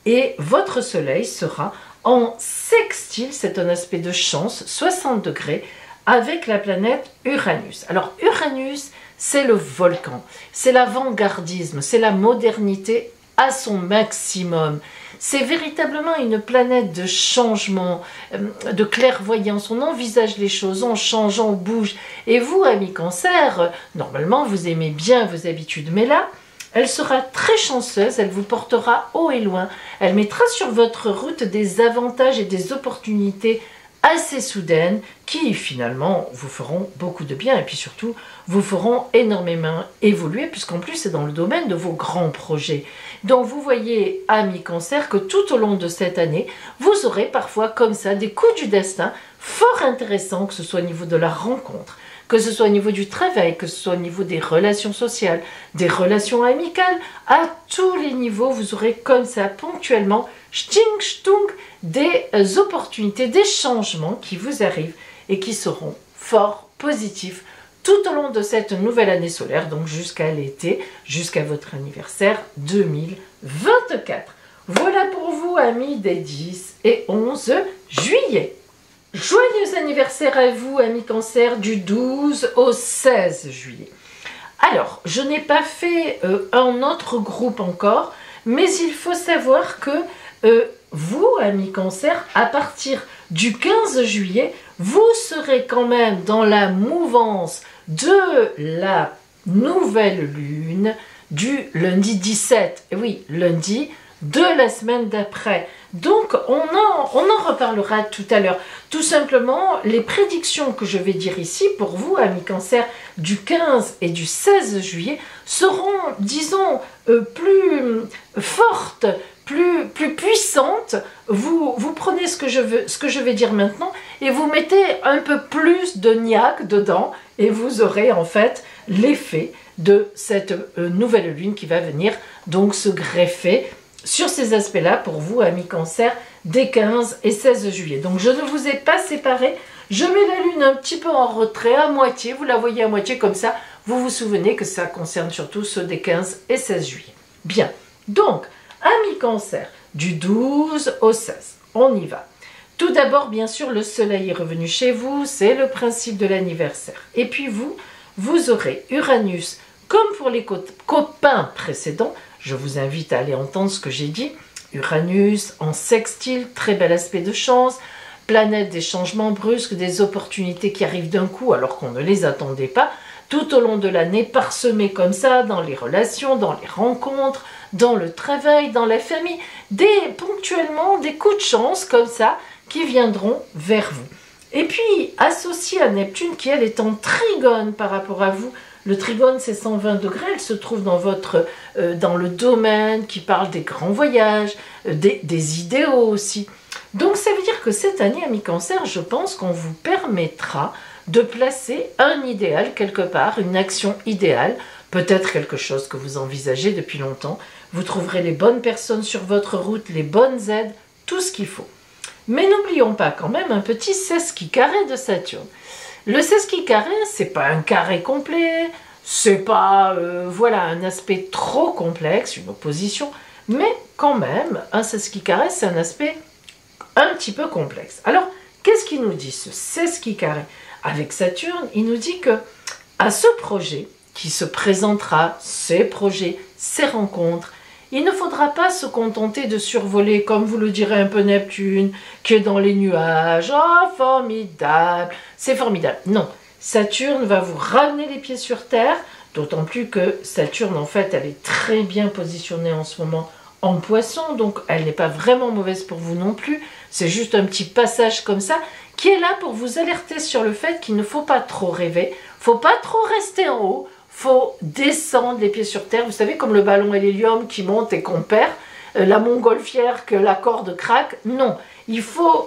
Speaker 1: et votre soleil sera en sextile, c'est un aspect de chance, 60 degrés, avec la planète Uranus. Alors, Uranus, c'est le volcan, c'est l'avant-gardisme, c'est la modernité à son maximum. C'est véritablement une planète de changement, de clairvoyance. On envisage les choses, on change, on bouge. Et vous, amis Cancer, normalement, vous aimez bien vos habitudes. Mais là, Elle sera très chanceuse, elle vous portera haut et loin. Elle mettra sur votre route des avantages et des opportunités assez soudaines qui finalement vous feront beaucoup de bien et puis surtout vous feront énormément évoluer puisqu'en plus c'est dans le domaine de vos grands projets. Donc vous voyez, amis Cancer, que tout au long de cette année, vous aurez parfois comme ça des coups du destin fort intéressants, que ce soit au niveau de la rencontre, que ce soit au niveau du travail, que ce soit au niveau des relations sociales, des relations amicales, à tous les niveaux, vous aurez comme ça ponctuellement Sting, stung, des opportunités, des changements qui vous arrivent et qui seront fort positifs tout au long de cette nouvelle année solaire, donc jusqu'à l'été, jusqu'à votre anniversaire 2024. Voilà pour vous, amis des 10 et 11 juillet. Joyeux anniversaire à vous, amis Cancer, du 12 au 16 juillet. Alors, je n'ai pas fait un autre groupe encore, mais il faut savoir que vous, amis Cancer, à partir du 15 juillet, vous serez quand même dans la mouvance de la nouvelle lune du lundi 17. Et oui, lundi de la semaine d'après. Donc, on en reparlera tout à l'heure. Tout simplement, les prédictions que je vais dire ici pour vous, amis Cancer, du 15 et du 16 juillet, seront, disons, plus fortes, plus puissantes. Vous prenez ce que je vais dire maintenant et vous mettez un peu plus de niaque dedans et vous aurez en fait l'effet de cette nouvelle lune qui va venir donc se greffer sur ces aspects-là pour vous, amis Cancer, des 15 et 16 juillet. Donc je ne vous ai pas séparés. Je mets la lune un petit peu en retrait, à moitié. Vous la voyez à moitié comme ça. Vous vous souvenez que ça concerne surtout ceux des 15 et 16 juillet. Bien. Donc, amis Cancer, du 12 au 16. On y va. Tout d'abord, bien sûr, le soleil est revenu chez vous. C'est le principe de l'anniversaire. Et puis vous aurez Uranus, comme pour les copains précédents. Je vous invite à aller entendre ce que j'ai dit. Uranus en sextile, très bel aspect de chance. Planète des changements brusques, des opportunités qui arrivent d'un coup alors qu'on ne les attendait pas. Tout au long de l'année, parsemé comme ça, dans les relations, dans les rencontres, dans le travail, dans la famille. Ponctuellement, des coups de chance comme ça qui viendront vers vous. Et puis, associé à Neptune qui, elle, est en trigone par rapport à vous. Le trigone, c'est 120 degrés, elle se trouve dans le domaine qui parle des grands voyages, des idéaux aussi. Donc ça veut dire que cette année, amis Cancer, je pense qu'on vous permettra de placer un idéal quelque part, une action idéale, peut-être quelque chose que vous envisagez depuis longtemps. Vous trouverez les bonnes personnes sur votre route, les bonnes aides, tout ce qu'il faut. Mais n'oublions pas quand même un petit sesqui carré de Saturne. Le sesqui carré, c'est pas un carré complet, c'est pas voilà, un aspect trop complexe, une opposition, mais quand même, un sesqui carré, c'est un aspect un petit peu complexe. Alors, qu'est-ce qu'il nous dit ce sesqui carré? Avec Saturne, il nous dit que à ce projet qui se présentera, ces projets, ces rencontres, il ne faudra pas se contenter de survoler, comme vous le direz un peu Neptune, qui est dans les nuages. Oh, formidable, c'est formidable. Non, Saturne va vous ramener les pieds sur Terre, d'autant plus que Saturne, en fait, elle est très bien positionnée en ce moment en Poisson, donc elle n'est pas vraiment mauvaise pour vous non plus. C'est juste un petit passage comme ça, qui est là pour vous alerter sur le fait qu'il ne faut pas trop rêver, il ne faut pas trop rester en haut, faut descendre les pieds sur terre. Vous savez, comme le ballon à l'hélium qui monte et qu'on perd, la montgolfière que la corde craque. Non,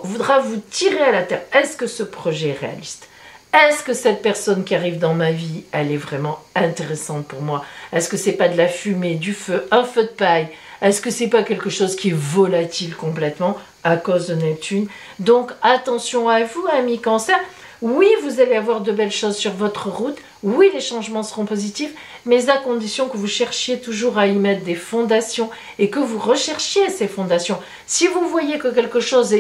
Speaker 1: voudra vous tirer à la terre. Est-ce que ce projet est réaliste? Est-ce que cette personne qui arrive dans ma vie, elle est vraiment intéressante pour moi? Est-ce que c'est pas de la fumée, du feu, un feu de paille? Est-ce que c'est pas quelque chose qui est volatile complètement à cause de Neptune? Donc attention à vous, amis Cancer. Oui, vous allez avoir de belles choses sur votre route. Oui, les changements seront positifs, mais à condition que vous cherchiez toujours à y mettre des fondations et que vous recherchiez ces fondations. Si vous voyez que quelque chose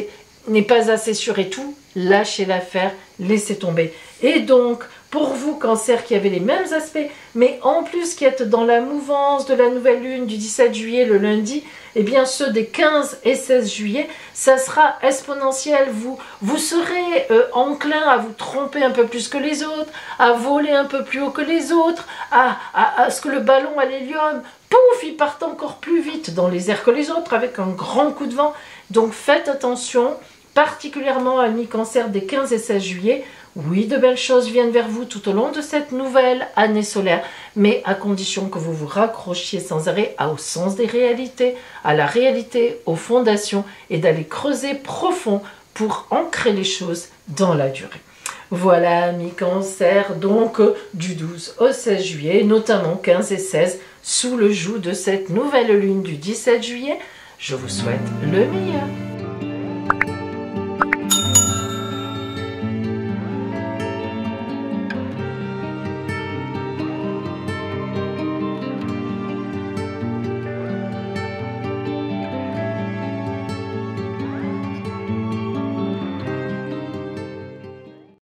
Speaker 1: n'est pas assez sûr et tout, lâchez l'affaire, laissez tomber. Et donc, pour vous, Cancer, qui avez les mêmes aspects, mais en plus qui êtes dans la mouvance de la nouvelle lune du 17 juillet, le lundi, eh bien ceux des 15 et 16 juillet, ça sera exponentiel. Vous serez enclin à vous tromper un peu plus que les autres, à voler un peu plus haut que les autres, à ce que le ballon à l'hélium pouf, ils partent encore plus vite dans les airs que les autres avec un grand coup de vent. Donc faites attention, particulièrement amis Cancer des 15 et 16 juillet. Oui, de belles choses viennent vers vous tout au long de cette nouvelle année solaire, mais à condition que vous vous raccrochiez sans arrêt au sens des réalités, à la réalité, aux fondations, et d'aller creuser profond pour ancrer les choses dans la durée. Voilà, amis Cancer, donc du 12 au 16 juillet, notamment 15 et 16, sous le joug de cette nouvelle lune du 17 juillet. Je vous souhaite le meilleur.